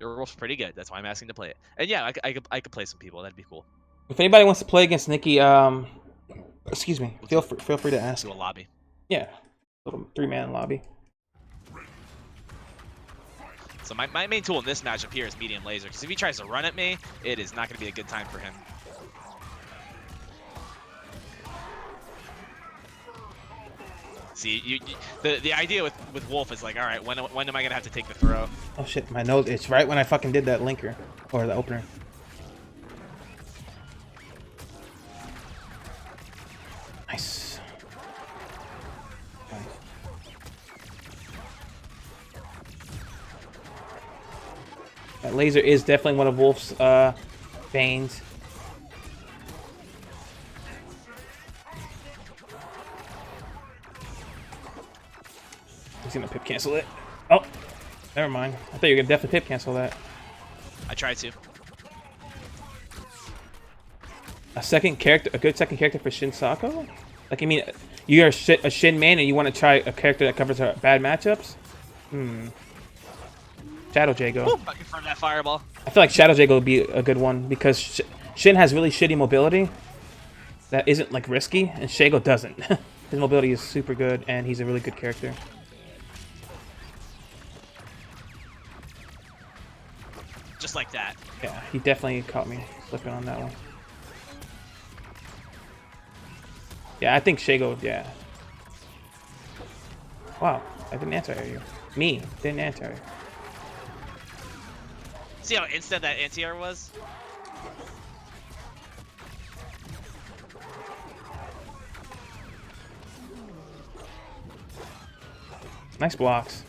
Speaker 2: Your Wolf's pretty good. That's why I'm asking to play it. And yeah, I could play some people. That'd be cool.
Speaker 1: If anybody wants to play against Nicky, excuse me, feel free to ask.
Speaker 2: Do a lobby.
Speaker 1: Yeah, little 3-man lobby.
Speaker 2: So my main tool in this matchup here is medium laser, because if he tries to run at me, it is not going to be a good time for him. See, the idea with Wolf is like, all right, when am I gonna have to take the throw?
Speaker 1: Oh shit, my nose itch right when I fucking did that linker or the opener. Nice. laser is definitely one of Wolf's veins. He's gonna pip cancel it. Oh, never mind. I thought you were gonna definitely pip cancel that.
Speaker 2: I tried to.
Speaker 1: A good second character for Shin Sako? Like, I mean, you're a Shin main and you want to try a character that covers bad matchups? Shadow Jago.
Speaker 2: Ooh, I confirmed that fireball.
Speaker 1: I feel like Shadow Jago would be a good one because Shin has really shitty mobility that isn't like risky, and Shago doesn't. His mobility is super good, and he's a really good character.
Speaker 2: Just like that.
Speaker 1: Yeah, he definitely caught me slipping on that one. Yeah, I think Shago, yeah. Wow, I didn't answer you. Me, didn't answer you.
Speaker 2: See how instant that anti-air was?
Speaker 1: Nice blocks.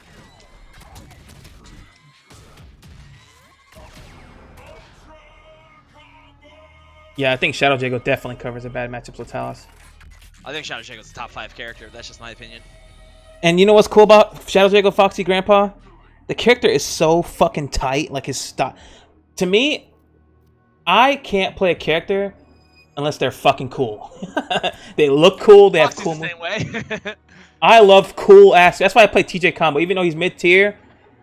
Speaker 1: Yeah, I think Shadow Jago definitely covers a bad matchup with Talos.
Speaker 2: I think Shadow Jago's a top 5 character. That's just my opinion.
Speaker 1: And you know what's cool about Shadow Jago Foxy Grandpa? The character is so fucking tight. Like his style. To me, I can't play a character unless they're fucking cool. They look cool. They have cool.
Speaker 2: The same way.
Speaker 1: I love cool ass. That's why I play TJ Combo, even though he's mid tier.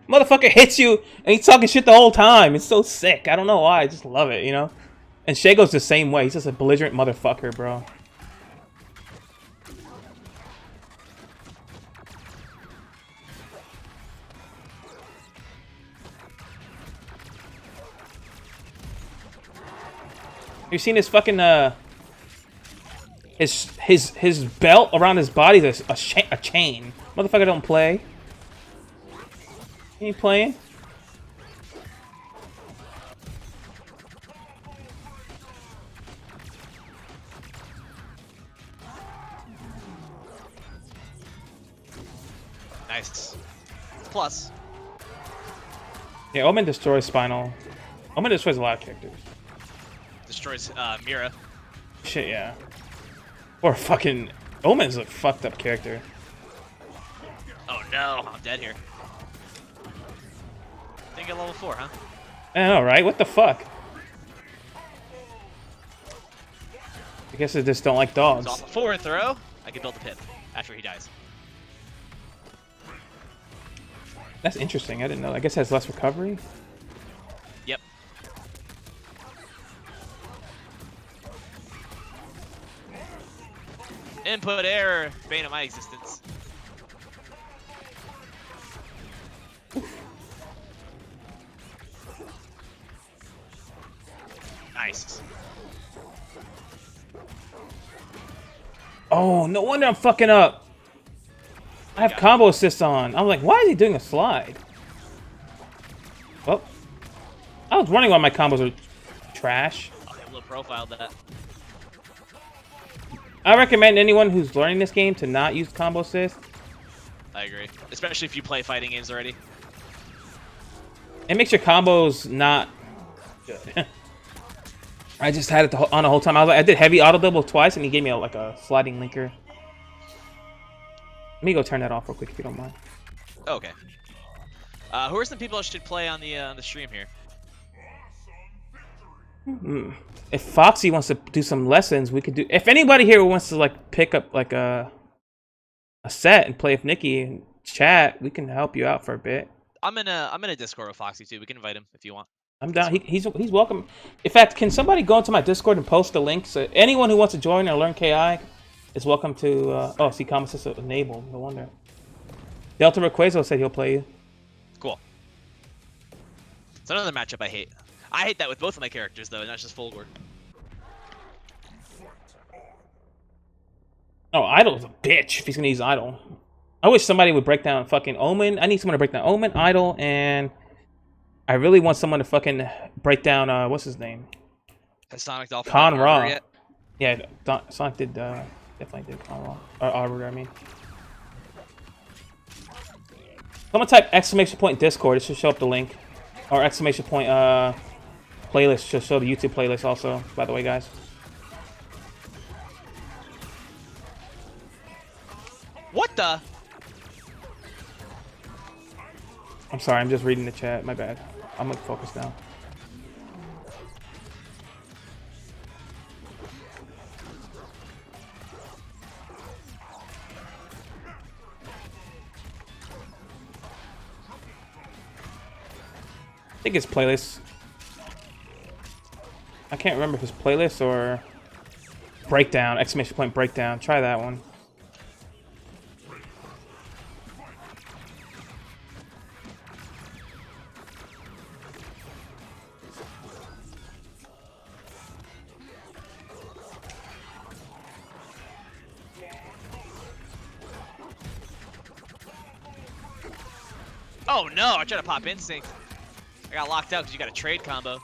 Speaker 1: Motherfucker hits you and he's talking shit the whole time. It's so sick. I don't know why. I just love it, you know. And Shago's the same way. He's just a belligerent motherfucker, bro. You seen his fucking his belt around his body is a chain. Motherfucker don't play. He ain't playing.
Speaker 2: Nice. Plus.
Speaker 1: Yeah, Omen destroys Spinal. Omen destroys a lot of characters.
Speaker 2: Destroys Mira.
Speaker 1: Shit, yeah. Or fucking... Omen's a fucked up character.
Speaker 2: Oh no, I'm dead here. Didn't get level 4, huh?
Speaker 1: I know, right? What the fuck? I guess I just don't like dogs.
Speaker 2: So off a forward throw, I can build a pip after he dies.
Speaker 1: That's interesting. I didn't know. I guess it has less recovery.
Speaker 2: Yep. Input error, bane of my existence. Nice.
Speaker 1: Oh, no wonder I'm fucking up. I have combo assist on. I'm like, why is he doing a slide? Well, I was running while my combos are trash.
Speaker 2: I have low profiled that.
Speaker 1: I recommend anyone who's learning this game to not use combo assist.
Speaker 2: I agree. Especially if you play fighting games already.
Speaker 1: It makes your combos not good. I just had it on the whole time. I was like, I did heavy auto double twice, and he gave me like a sliding linker. Let me go turn that off real quick if you don't mind.
Speaker 2: Okay. Who are some people I should play on the stream here?
Speaker 1: If Foxy wants to do some lessons, we could do. If anybody here wants to like pick up like a set and play with Nicky and chat, we can help you out for a bit.
Speaker 2: I'm in a Discord with Foxy too. We can invite him if you want.
Speaker 1: I'm down. He's welcome. In fact, can somebody go into my Discord and post the link? So anyone who wants to join or learn KI is welcome to. Oh, see, comments is enabled. No wonder. Delta Requezo said he'll play you.
Speaker 2: Cool. It's another matchup I hate. I hate that with both of my characters though, not just Fulgore.
Speaker 1: Oh, Idol's a bitch if he's gonna use Idol. I wish somebody would break down fucking Omen. I need someone to break down Omen, Idol, and I really want someone to fucking break down what's his name?
Speaker 2: Has Sonic Dolphin
Speaker 1: Con Ra.
Speaker 2: yet?
Speaker 1: Yeah, Sonic did definitely did Con Ra. Or Arbiter, I mean. Someone type exclamation point Discord. It should show up the link. Or exclamation point playlist. Just show the YouTube playlist also, by the way, guys.
Speaker 2: What the?
Speaker 1: I'm sorry, I'm just reading the chat. My bad. I'm gonna focus now. I think it's playlist. I can't remember if it's playlist or breakdown. Exclamation point breakdown. Try that one.
Speaker 2: Oh no! I tried to pop instinct. I got locked out because you got a trade combo.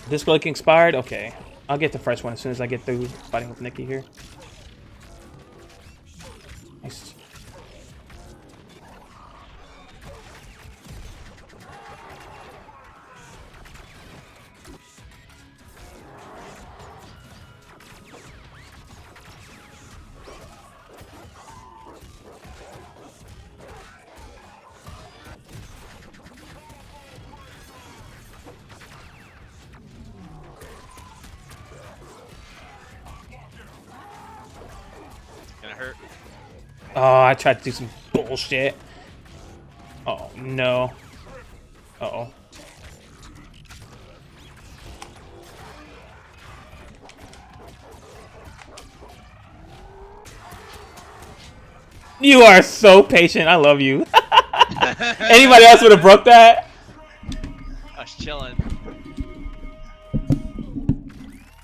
Speaker 1: This looking expired? Okay. I'll get the fresh one as soon as I get through fighting with Nicky here. Nice.
Speaker 2: Gonna hurt.
Speaker 1: Oh, I tried to do some bullshit. Oh, no. Uh-oh. You are so patient. I love you. Anybody else would have broke that?
Speaker 2: I was chilling.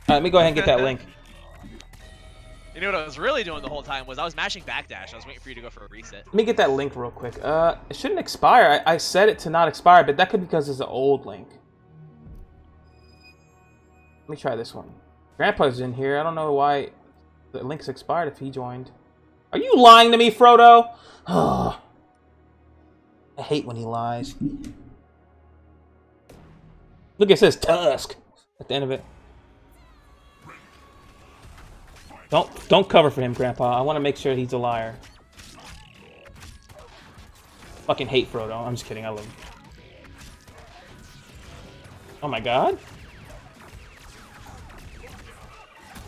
Speaker 1: Let me go ahead and get that link.
Speaker 2: You know what I was really doing the whole time was I was mashing backdash. I was waiting for you to go for a reset.
Speaker 1: Let me get that link real quick. It shouldn't expire. I set it to not expire, but that could be because it's an old link. Let me try this one. Grandpa's in here. I don't know why the link's expired if he joined. Are you lying to me, Frodo? I hate when he lies. Look, it says Tusk at the end of it. Don't cover for him, Grandpa. I want to make sure he's a liar. Fucking hate Frodo. I'm just kidding. I love him. Oh my god.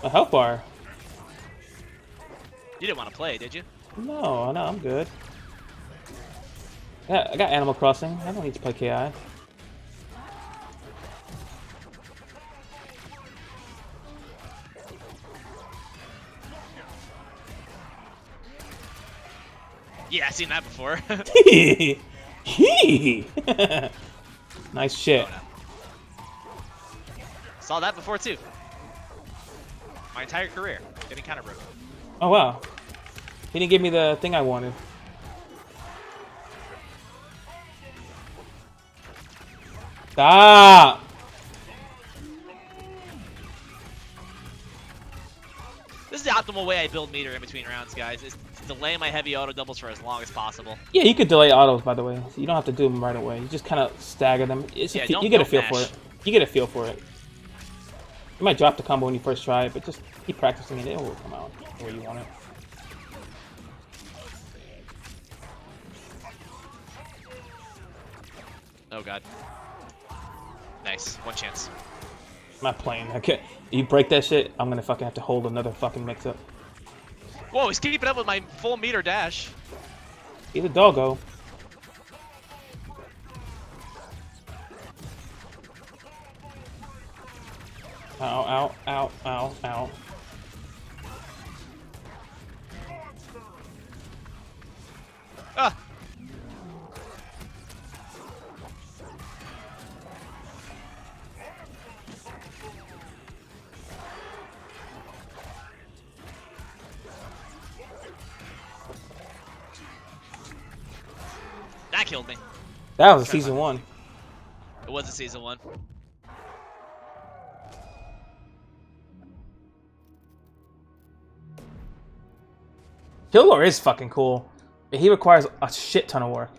Speaker 1: A health bar.
Speaker 2: You didn't want to play, did you?
Speaker 1: No, I'm good. Yeah, I got Animal Crossing. I don't need to play KI.
Speaker 2: Yeah, I've seen that before.
Speaker 1: Nice shit.
Speaker 2: Oh, no. Saw that before too. My entire career getting kind of broken.
Speaker 1: Oh wow. He didn't give me the thing I wanted. Stop!
Speaker 2: This is the optimal way I build meter in between rounds, guys, is to delay my heavy auto doubles for as long as possible.
Speaker 1: Yeah, you could delay autos, by the way. So you don't have to do them right away. You just kind of stagger them.
Speaker 2: Yeah,
Speaker 1: you get a feel for it. You get a feel for it. You might drop the combo when you first try it, but just keep practicing it. It will come out the way you want it.
Speaker 2: Oh god. Nice. One chance.
Speaker 1: I'm not playing. Okay, you break that shit, I'm gonna fucking have to hold another fucking mix up.
Speaker 2: Whoa, he's keeping up with my full meter dash.
Speaker 1: He's a doggo. Ow, ow, ow, ow, ow.
Speaker 2: Ah! That killed me.
Speaker 1: That was a season 1.
Speaker 2: It was a season 1.
Speaker 1: Fulgore is fucking cool. He requires a shit ton of work.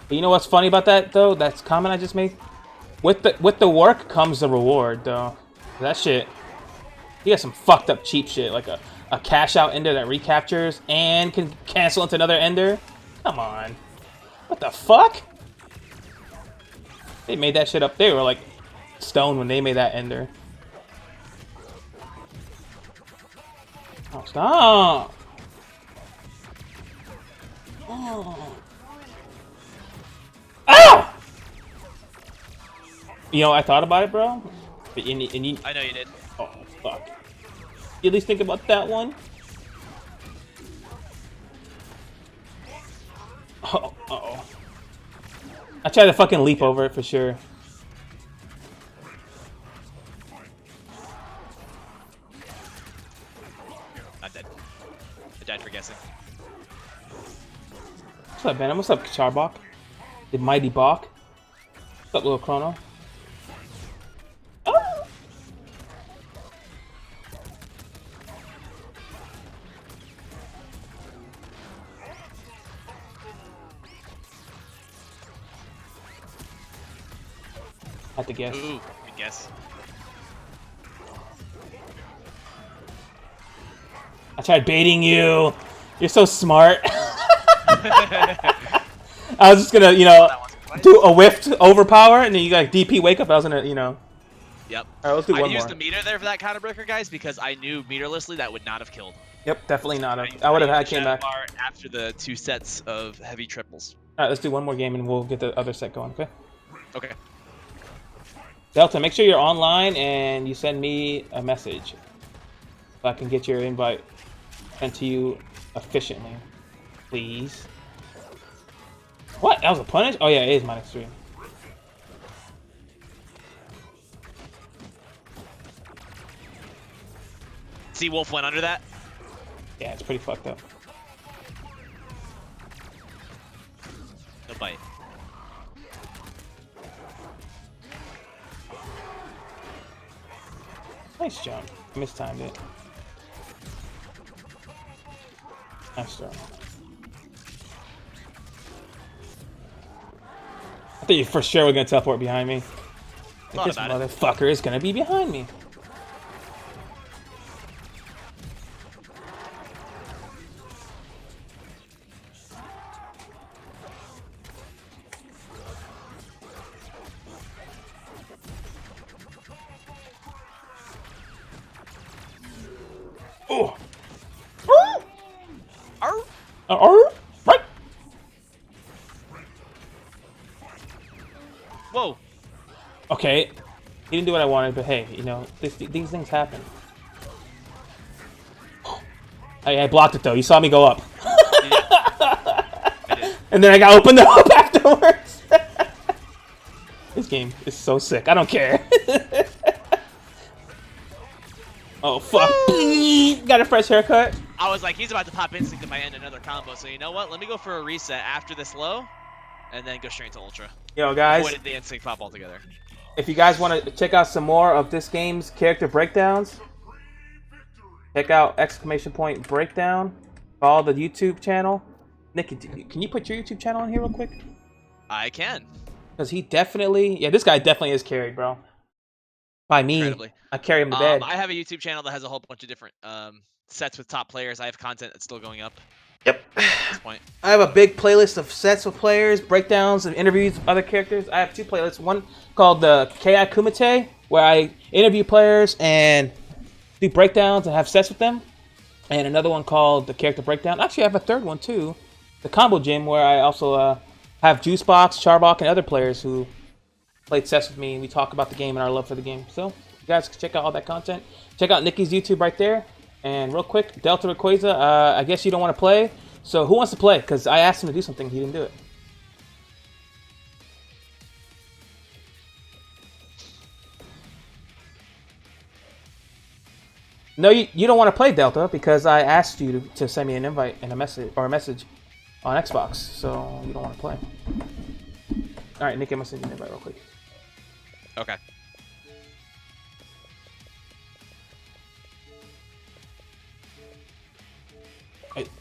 Speaker 1: But you know what's funny about that though? That's comment I just made. With the work comes the reward though. That shit. He has some fucked up cheap shit like a cash out ender that recaptures and can cancel into another ender. Come on. What the fuck? They made that shit up. They were like stoned when they made that ender. Oh, stop! Oh. Ah! You know, I thought about it, bro. But and you,
Speaker 2: I know you did.
Speaker 1: oh, fuck. You at least think about that one? Oh, uh-oh. I tried to fucking leap over it for sure.
Speaker 2: I'm dead. I died for guessing.
Speaker 1: What's up, Venom? What's up, Charbok? The mighty Bach? What's up, little Chrono? Oh! I had to guess.
Speaker 2: Ooh, good guess.
Speaker 1: I tried baiting you. You're so smart. I was just gonna, you know, do a whiff to overpower, and then you like DP wake up. I was gonna, you know.
Speaker 2: Yep.
Speaker 1: All right, let's do one
Speaker 2: I
Speaker 1: more.
Speaker 2: used the meter there for that counter breaker, guys, because I knew meterlessly that would not have killed.
Speaker 1: Yep, definitely not. I would have had came back.
Speaker 2: After the 2 sets of heavy triples.
Speaker 1: All right, let's do one more game, and we'll get the other set going. Okay.
Speaker 2: Okay.
Speaker 1: Delta, make sure you're online and you send me a message so I can get your invite sent to you efficiently, please. What? That was a punish? Oh yeah, it is -3.
Speaker 2: See, Wolf went under that.
Speaker 1: Yeah, it's pretty fucked up.
Speaker 2: No bite.
Speaker 1: Nice jump. Mistimed it. Nice throw. I thought you for sure were gonna teleport behind me. Like, this motherfucker is gonna be behind me. Oh. Right.
Speaker 2: Whoa.
Speaker 1: Okay. He didn't do what I wanted, but hey, you know, these things happen. I blocked it though. You saw me go up.
Speaker 2: I did.
Speaker 1: And then I got opened up afterwards. This game is so sick. I don't care. Oh, fuck. Got a fresh haircut.
Speaker 2: I was like, he's about to pop instinct in my end another combo, so you know what? Let me go for a reset after this low, and then go straight to Ultra.
Speaker 1: Yo, guys.
Speaker 2: Avoided the instinct pop altogether.
Speaker 1: If you guys want to check out some more of this game's character breakdowns, check out !breakdown. Follow the YouTube channel. Nicky, can you put your YouTube channel on here real quick?
Speaker 2: I can.
Speaker 1: Because he definitely... Yeah, this guy definitely is carried, bro. By me.
Speaker 2: Incredibly.
Speaker 1: I carry him to bed.
Speaker 2: I have a YouTube channel that has a whole bunch of different sets with top players. I have content that's still going up.
Speaker 1: Yep.
Speaker 2: At this point.
Speaker 1: I have a big playlist of sets with players, breakdowns, and interviews with other characters. I have 2 playlists. One called the Kei Kumite, where I interview players and do breakdowns and have sets with them. And another one called the Character Breakdown. Actually, I have a third one too, the Combo Gym, where I also have Juicebox, Charbok, and other players who played sets with me, and we talk about the game and our love for the game. So, you guys can check out all that content. Check out Nicky's YouTube right there. And real quick, Delta Rayquaza, I guess you don't want to play. So who wants to play? Because I asked him to do something, he didn't do it. No, you don't want to play Delta because I asked you to send me an invite and a message on Xbox. So you don't want to play. All right, Nick, I'm gonna send you an invite real quick.
Speaker 2: Okay.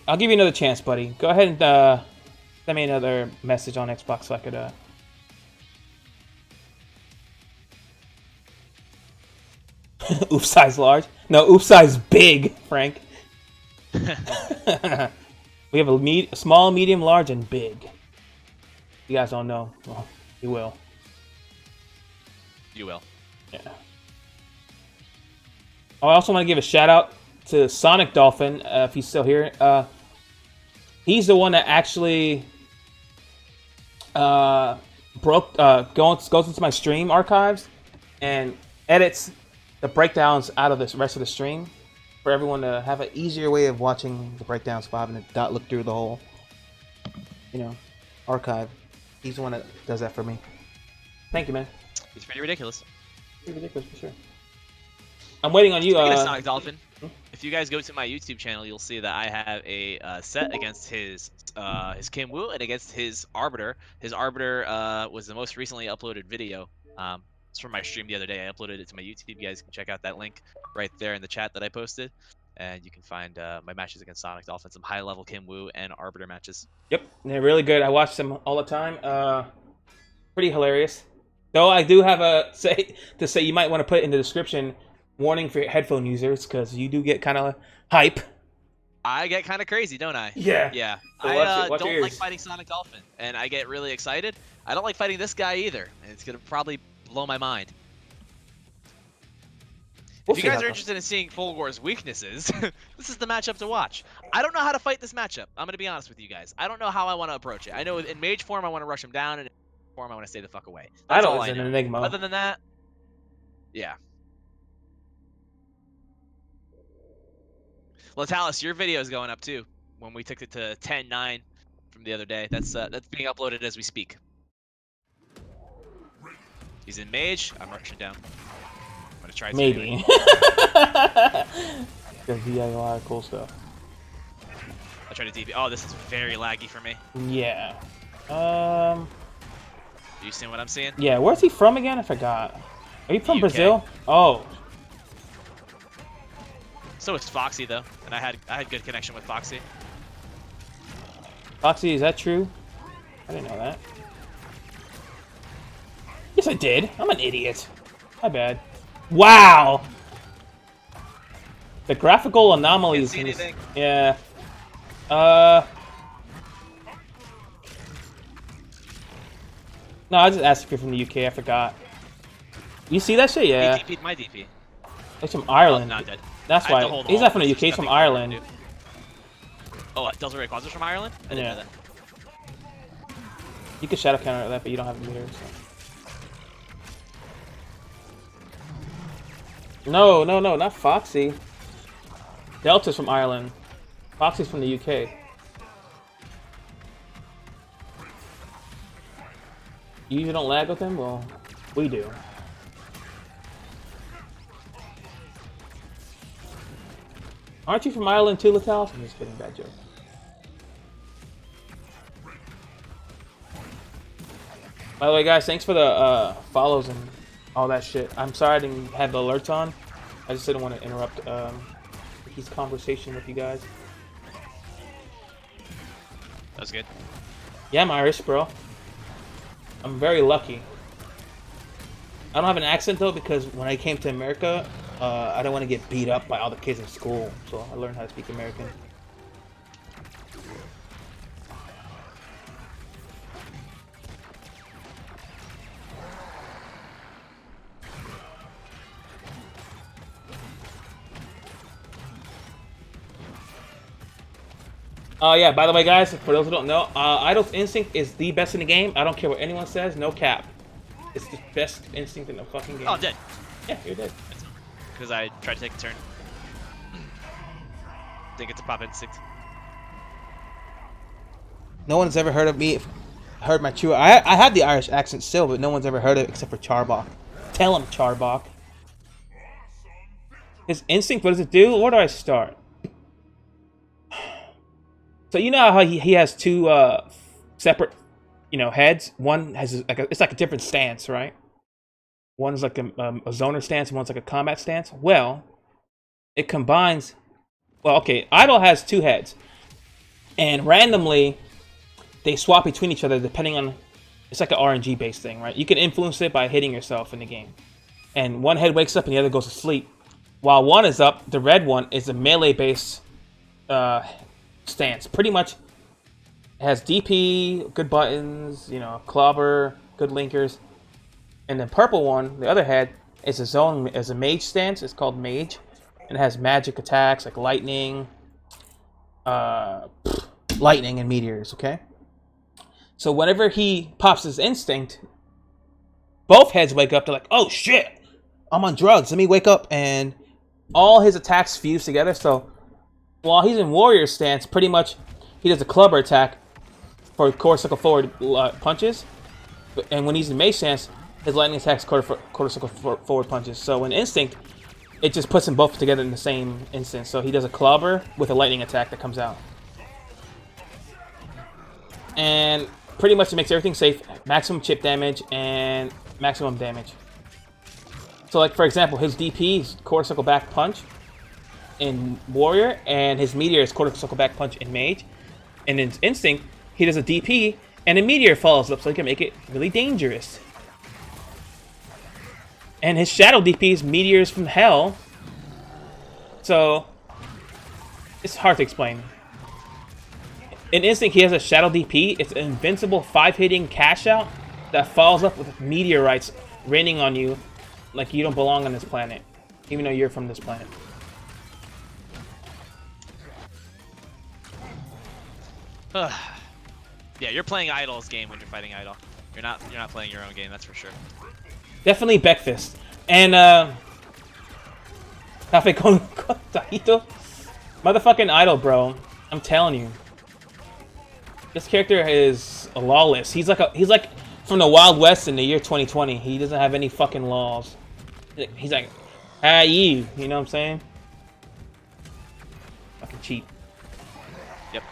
Speaker 1: I'll give you another chance, buddy. Go ahead and send me another message on Xbox so I could. Oof size large. No, oof size big, Frank. We have a small, medium, large, and big. You guys don't know. Well, you will.
Speaker 2: You will.
Speaker 1: Yeah. I also want to give a shout out to Sonic Dolphin, if he's still here. He's the one that actually goes into my stream archives and edits the breakdowns out of the rest of the stream for everyone to have an easier way of watching the breakdowns for having to not look through the whole, archive. He's the one that does that for me. Thank you, man.
Speaker 2: It's pretty ridiculous.
Speaker 1: Pretty ridiculous for sure. I'm waiting on you.
Speaker 2: Speaking of Sonic Dolphin, if you guys go to my YouTube channel, you'll see that I have a set against his Kim Woo and against his Arbiter. His Arbiter was the most recently uploaded video. It's from my stream the other day. I uploaded it to my YouTube. You guys can check out that link right there in the chat that I posted, and you can find my matches against Sonic Dolphin, some high-level Kim Woo and Arbiter matches.
Speaker 1: Yep, they're really good. I watch them all the time. Pretty hilarious. Though I do have to say you might want to put in the description. Warning for headphone users, because you do get kind of hype.
Speaker 2: I get kind of crazy, don't I?
Speaker 1: Yeah.
Speaker 2: Yeah.
Speaker 1: So
Speaker 2: I
Speaker 1: watch
Speaker 2: don't like fighting Sonic Dolphin, and I get really excited. I don't like fighting this guy either, and it's going to probably blow my mind. If you guys are interested in seeing Fulgore's weaknesses, this is the matchup to watch. I don't know how to fight this matchup. I'm going to be honest with you guys. I don't know how I want to approach it. I know in Mage form, I want to rush him down, and in form, I want to stay the fuck away. That's all I know. An enigma. Other than that, yeah. Latalis, your video is going up too. When we took it to 10-9 from the other day, that's being uploaded as we speak. He's in Mage. I'm rushing down. I'm gonna try.
Speaker 1: Maybe. Because he has a lot of cool stuff.
Speaker 2: I try to DP. Oh, this is very laggy for me.
Speaker 1: Yeah.
Speaker 2: Are you seeing what I'm seeing?
Speaker 1: Yeah. Where's he from again? I forgot. Are you from Brazil? Oh.
Speaker 2: So is Foxy though, and I had good connection with Foxy.
Speaker 1: Foxy, is that true? I didn't know that. Yes, I did. I'm an idiot. My bad. Wow. The graphical anomalies.
Speaker 2: In this,
Speaker 1: yeah. No, I just asked if you're from the UK. I forgot. You see that shit? Yeah.
Speaker 2: He DP'd my DP.
Speaker 1: He's from Ireland.
Speaker 2: Oh, not dead.
Speaker 1: That's why. He's not from the UK. He's from Ireland.
Speaker 2: Oh, Delta Rayquaza's from Ireland? I didn't know that.
Speaker 1: You can shadow counter that, but you don't have a meter. So. No, not Foxy. Delta's from Ireland. Foxy's from the UK. You usually don't lag with him? Well, we do. Aren't you from Ireland too, Latalis? I'm just kidding, bad joke. By the way, guys, thanks for the follows and all that shit. I'm sorry I didn't have the alerts on. I just didn't want to interrupt his conversation with you guys.
Speaker 2: That was good.
Speaker 1: Yeah, I'm Irish, bro. I'm very lucky. I don't have an accent, though, because when I came to America, I don't want to get beat up by all the kids in school, so I learned how to speak American. Yeah, by the way, guys, for those who don't know, Idle's Instinct is the best in the game. I don't care what anyone says, no cap. It's the best instinct in the fucking game.
Speaker 2: Oh, I'm dead.
Speaker 1: Yeah, you're dead.
Speaker 2: Because I tried to take a turn. Didn't get to pop instinct.
Speaker 1: No one's ever heard my true. I had the Irish accent still, but no one's ever heard it except for Charbok. Tell him, Charbok. His instinct, what does it do? Where do I start? So you know how he has two separate, heads. One has it's like a different stance, right? One's like a zoner stance, and one's like a combat stance. Well, it combines. Well, okay, Idle has two heads. And randomly, they swap between each other depending on... It's like an RNG based thing, right? You can influence it by hitting yourself in the game. And one head wakes up and the other goes to sleep. While one is up, the red one is a melee based stance. Pretty much has DP, good buttons, you know, clobber, good linkers. And the purple one, the other head, is a mage stance. It's called mage. And it has magic attacks like lightning, lightning and meteors, okay? So whenever he pops his instinct, both heads wake up. They're like, oh shit, I'm on drugs. Let me wake up. And all his attacks fuse together. So while he's in warrior stance, pretty much he does a clubber attack for quarter circle forward punches. And when he's in mage stance, his lightning attacks quarter circle forward punches. So in instinct, it just puts them both together in the same instance. So he does a clobber with a lightning attack that comes out. And pretty much it makes everything safe. Maximum chip damage and maximum damage. So like for example, his DP is quarter circle back punch in warrior, and his meteor is quarter circle back punch in mage. And in instinct, he does a DP and a meteor follows up so he can make it really dangerous. And his shadow DP is meteors from hell. So it's hard to explain. In instinct, he has a shadow DP. It's an invincible 5-hitting cash out that follows up with meteorites raining on you like you don't belong on this planet, even though you're from this planet.
Speaker 2: Yeah, you're playing Idol's game when you're fighting Idol. You're not playing your own game, that's for sure.
Speaker 1: Definitely Beckfist. And Cafe con Tajito. Motherfucking Idol, bro. I'm telling you. This character is lawless. He's like from the Wild West in the year 2020. He doesn't have any fucking laws. He's like, hey, you know what I'm saying? Fucking cheap.
Speaker 2: Yep.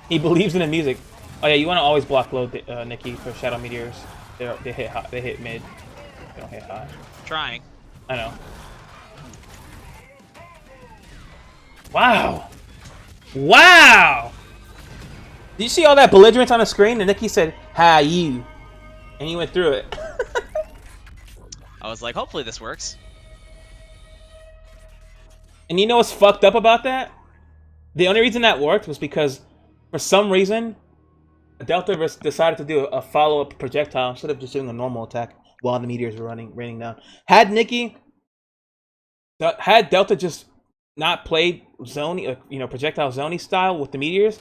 Speaker 1: He believes in the music. Oh yeah, you want to always block low, Nicky, for shadow meteors. They hit high, they hit mid. They don't hit high.
Speaker 2: Trying.
Speaker 1: I know. Wow. Wow. Did you see all that belligerence on the screen? And Nicky said, "Hi, you," and he went through it.
Speaker 2: I was like, hopefully this works.
Speaker 1: And you know what's fucked up about that? The only reason that worked was because, for some reason, Delta decided to do a follow-up projectile instead of just doing a normal attack while the meteors were raining down. Had Delta just not played Zony, projectile Zony style with the meteors,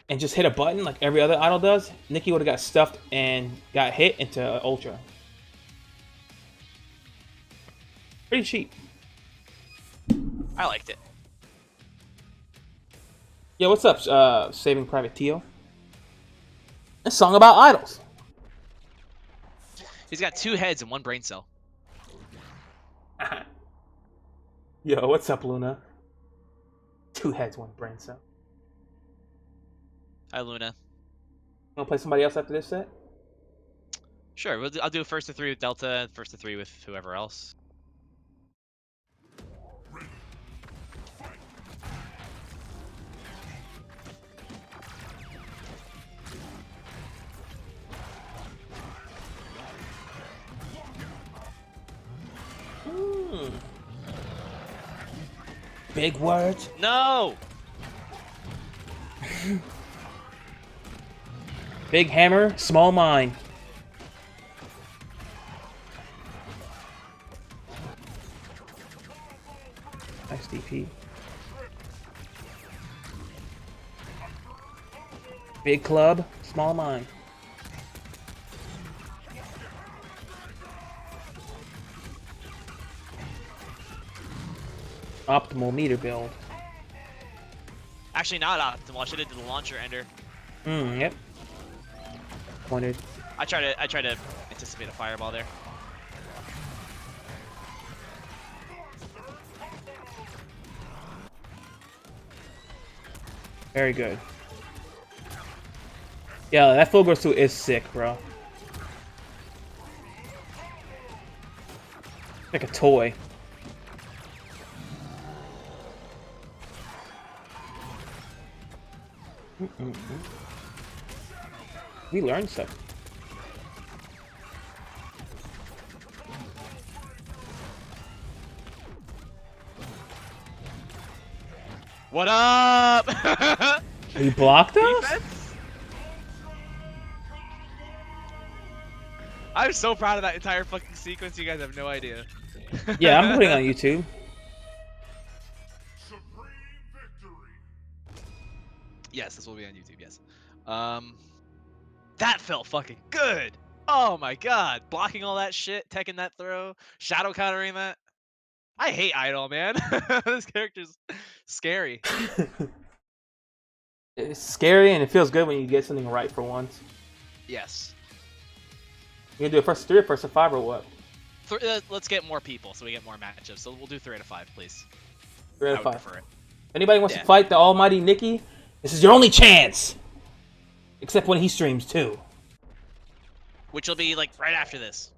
Speaker 1: and just hit a button like every other idol does, Nicky would have got stuffed and got hit into Ultra. Pretty cheap.
Speaker 2: I liked it.
Speaker 1: Yo, what's up, Saving Private Tio? A song about idols.
Speaker 2: He's got 2 heads and 1 brain cell.
Speaker 1: Yo, what's up, Luna? 2 heads, 1 brain cell.
Speaker 2: Hi, Luna.
Speaker 1: Wanna play somebody else after this set?
Speaker 2: Sure, I'll do first to 3 with Delta, first to 3 with whoever else.
Speaker 1: Big words.
Speaker 2: No!
Speaker 1: Big hammer, small mind. Nice DP. Big club, small mind. Optimal meter build.
Speaker 2: Actually, not optimal. I should have did the launcher ender.
Speaker 1: Yep. Pointed.
Speaker 2: I try to anticipate a fireball there.
Speaker 1: Very good. Yeah, that Fulgore suit is sick, bro. Like a toy. We learned stuff.
Speaker 2: What up?
Speaker 1: You blocked us?
Speaker 2: Defense? I'm so proud of that entire fucking sequence. You guys have no idea.
Speaker 1: Yeah, I'm putting it on YouTube.
Speaker 2: Yes, this will be on YouTube. Yes. That felt fucking good. Oh my god, blocking all that shit, taking that throw, shadow countering that. I hate Idol, man. This character's scary.
Speaker 1: It's scary and it feels good when you get something right for once.
Speaker 2: Yes.
Speaker 1: You gonna do a first 3 or first 5 or what?
Speaker 2: Let's get more people so we get more matchups. So we'll do 3 out of 5, please.
Speaker 1: 3 out
Speaker 2: I
Speaker 1: of
Speaker 2: would
Speaker 1: 5.
Speaker 2: prefer it.
Speaker 1: Anybody wants to fight the almighty Nicky? This is your only chance! Except when he streams too.
Speaker 2: Which will be like right after this.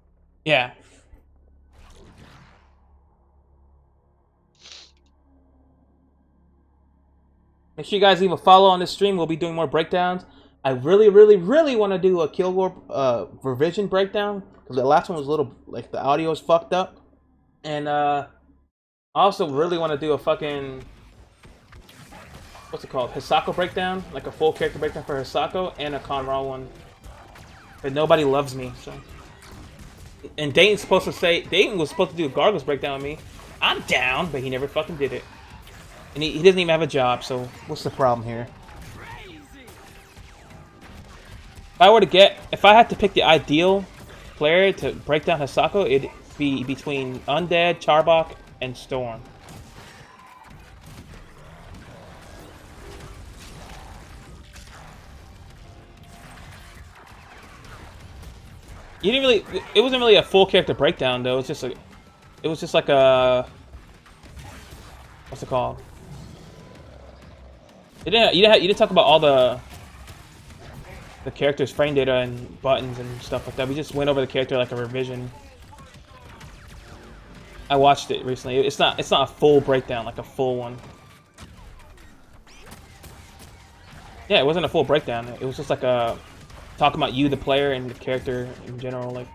Speaker 1: Yeah. Make sure you guys leave a follow on this stream. We'll be doing more breakdowns. I really want to do a Fulgore revision breakdown because the last one was a little like the audio is fucked up, and I also really want to do a fucking what's it called, Hisako breakdown, like a full character breakdown for Hisako and a Conra one. But nobody loves me, so. And Dayton was supposed to do a Gargoyles breakdown with me. I'm down, but he never fucking did it. And he doesn't even have a job, so what's the problem here? If I had to pick the ideal player to break down Hisako, it'd be between Undead, Charbok, and Storm. It wasn't really a full character breakdown though. It was just like a, what's it called? You didn't talk about all the characters' frame data and buttons and stuff like that. We just went over the character like a revision. I watched it recently. It's not a full breakdown, like a full one. Yeah, it wasn't a full breakdown. It was just like a talking about you, the player, and the character in general. Like,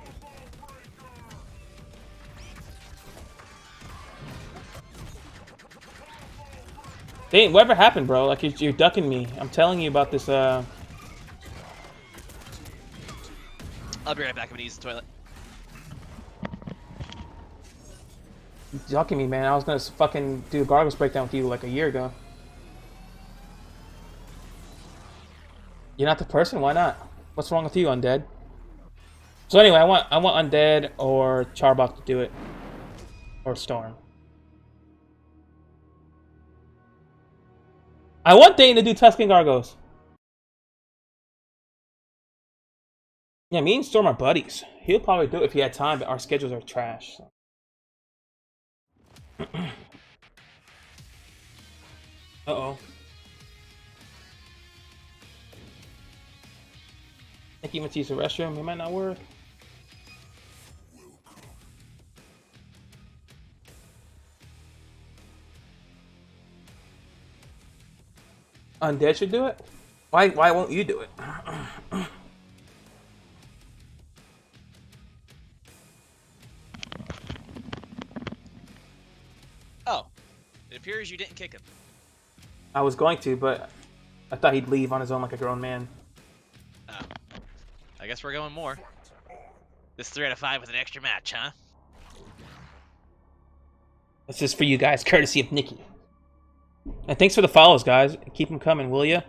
Speaker 1: dang, whatever happened, bro? Like you're ducking me. I'm telling you about this.
Speaker 2: I'll be right back. I'm gonna use the toilet.
Speaker 1: You're ducking me, man. I was gonna fucking do a Gargoyles breakdown with you like a year ago. You're not the person? Why not? What's wrong with you, Undead? So anyway, I want Undead or Charbok to do it, or Storm. I want Dane to do Tusken Gargoyles. Yeah, me and Storm are buddies. He'll probably do it if he had time, but our schedules are trash. So. Uh-oh. Nicky went to use the restroom. It might not work. Undead should do it? Why won't you do it?
Speaker 2: Oh. It appears you didn't kick him.
Speaker 1: I was going to, but I thought he'd leave on his own like a grown man.
Speaker 2: Oh. I guess we're going more. This 3 out of 5 with an extra match, huh?
Speaker 1: This is for you guys, courtesy of Nicky. And thanks for the follows, guys. Keep them coming, will ya?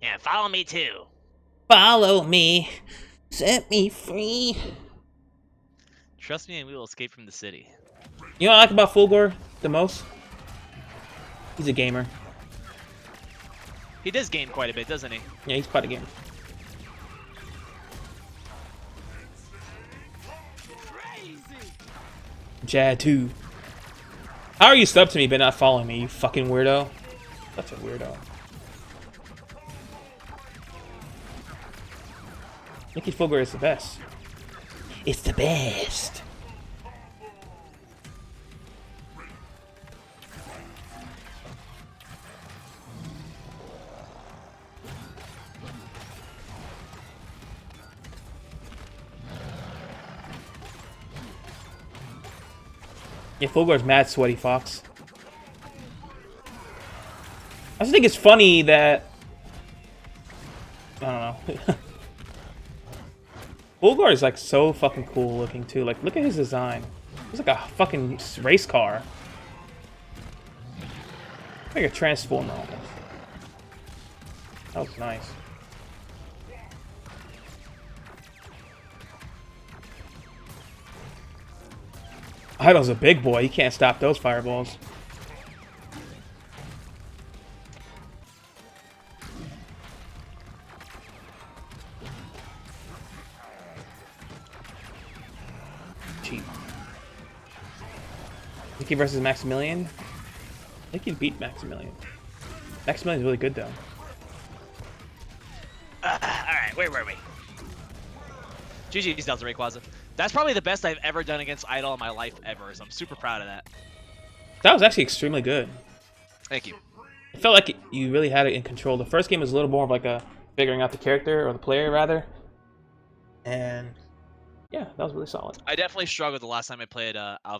Speaker 2: Yeah, follow me too.
Speaker 1: Follow me. Set me free.
Speaker 2: Trust me and we will escape from the city.
Speaker 1: You know what I like about Fulgore the most? He's a gamer.
Speaker 2: He does game quite a bit, doesn't he?
Speaker 1: Yeah, he's quite a gamer. Jad 2. How are you subbed to me but not following me, you fucking weirdo? Such a weirdo. Nicky Fulgore is the best. It's the best. Yeah, Fulgore's mad sweaty fox. I just think it's funny that I don't know. Fulgore is like so fucking cool looking too. Like, look at his design. It's like a fucking race car. Like a transformer almost. That was nice. Idol's a big boy. He can't stop those fireballs. Cheap. Nicky versus Maximilian. Nicky beat Maximilian. Maximilian's really good though.
Speaker 2: Alright, where were we? GG's Delta Rayquaza. That's probably the best I've ever done against Idol in my life ever, so I'm super proud of that.
Speaker 1: That was actually extremely good.
Speaker 2: Thank you.
Speaker 1: It felt like you really had it in control. The first game was a little more of like a figuring out the character, or the player rather. And yeah, that was really solid.
Speaker 2: I definitely struggled the last time I played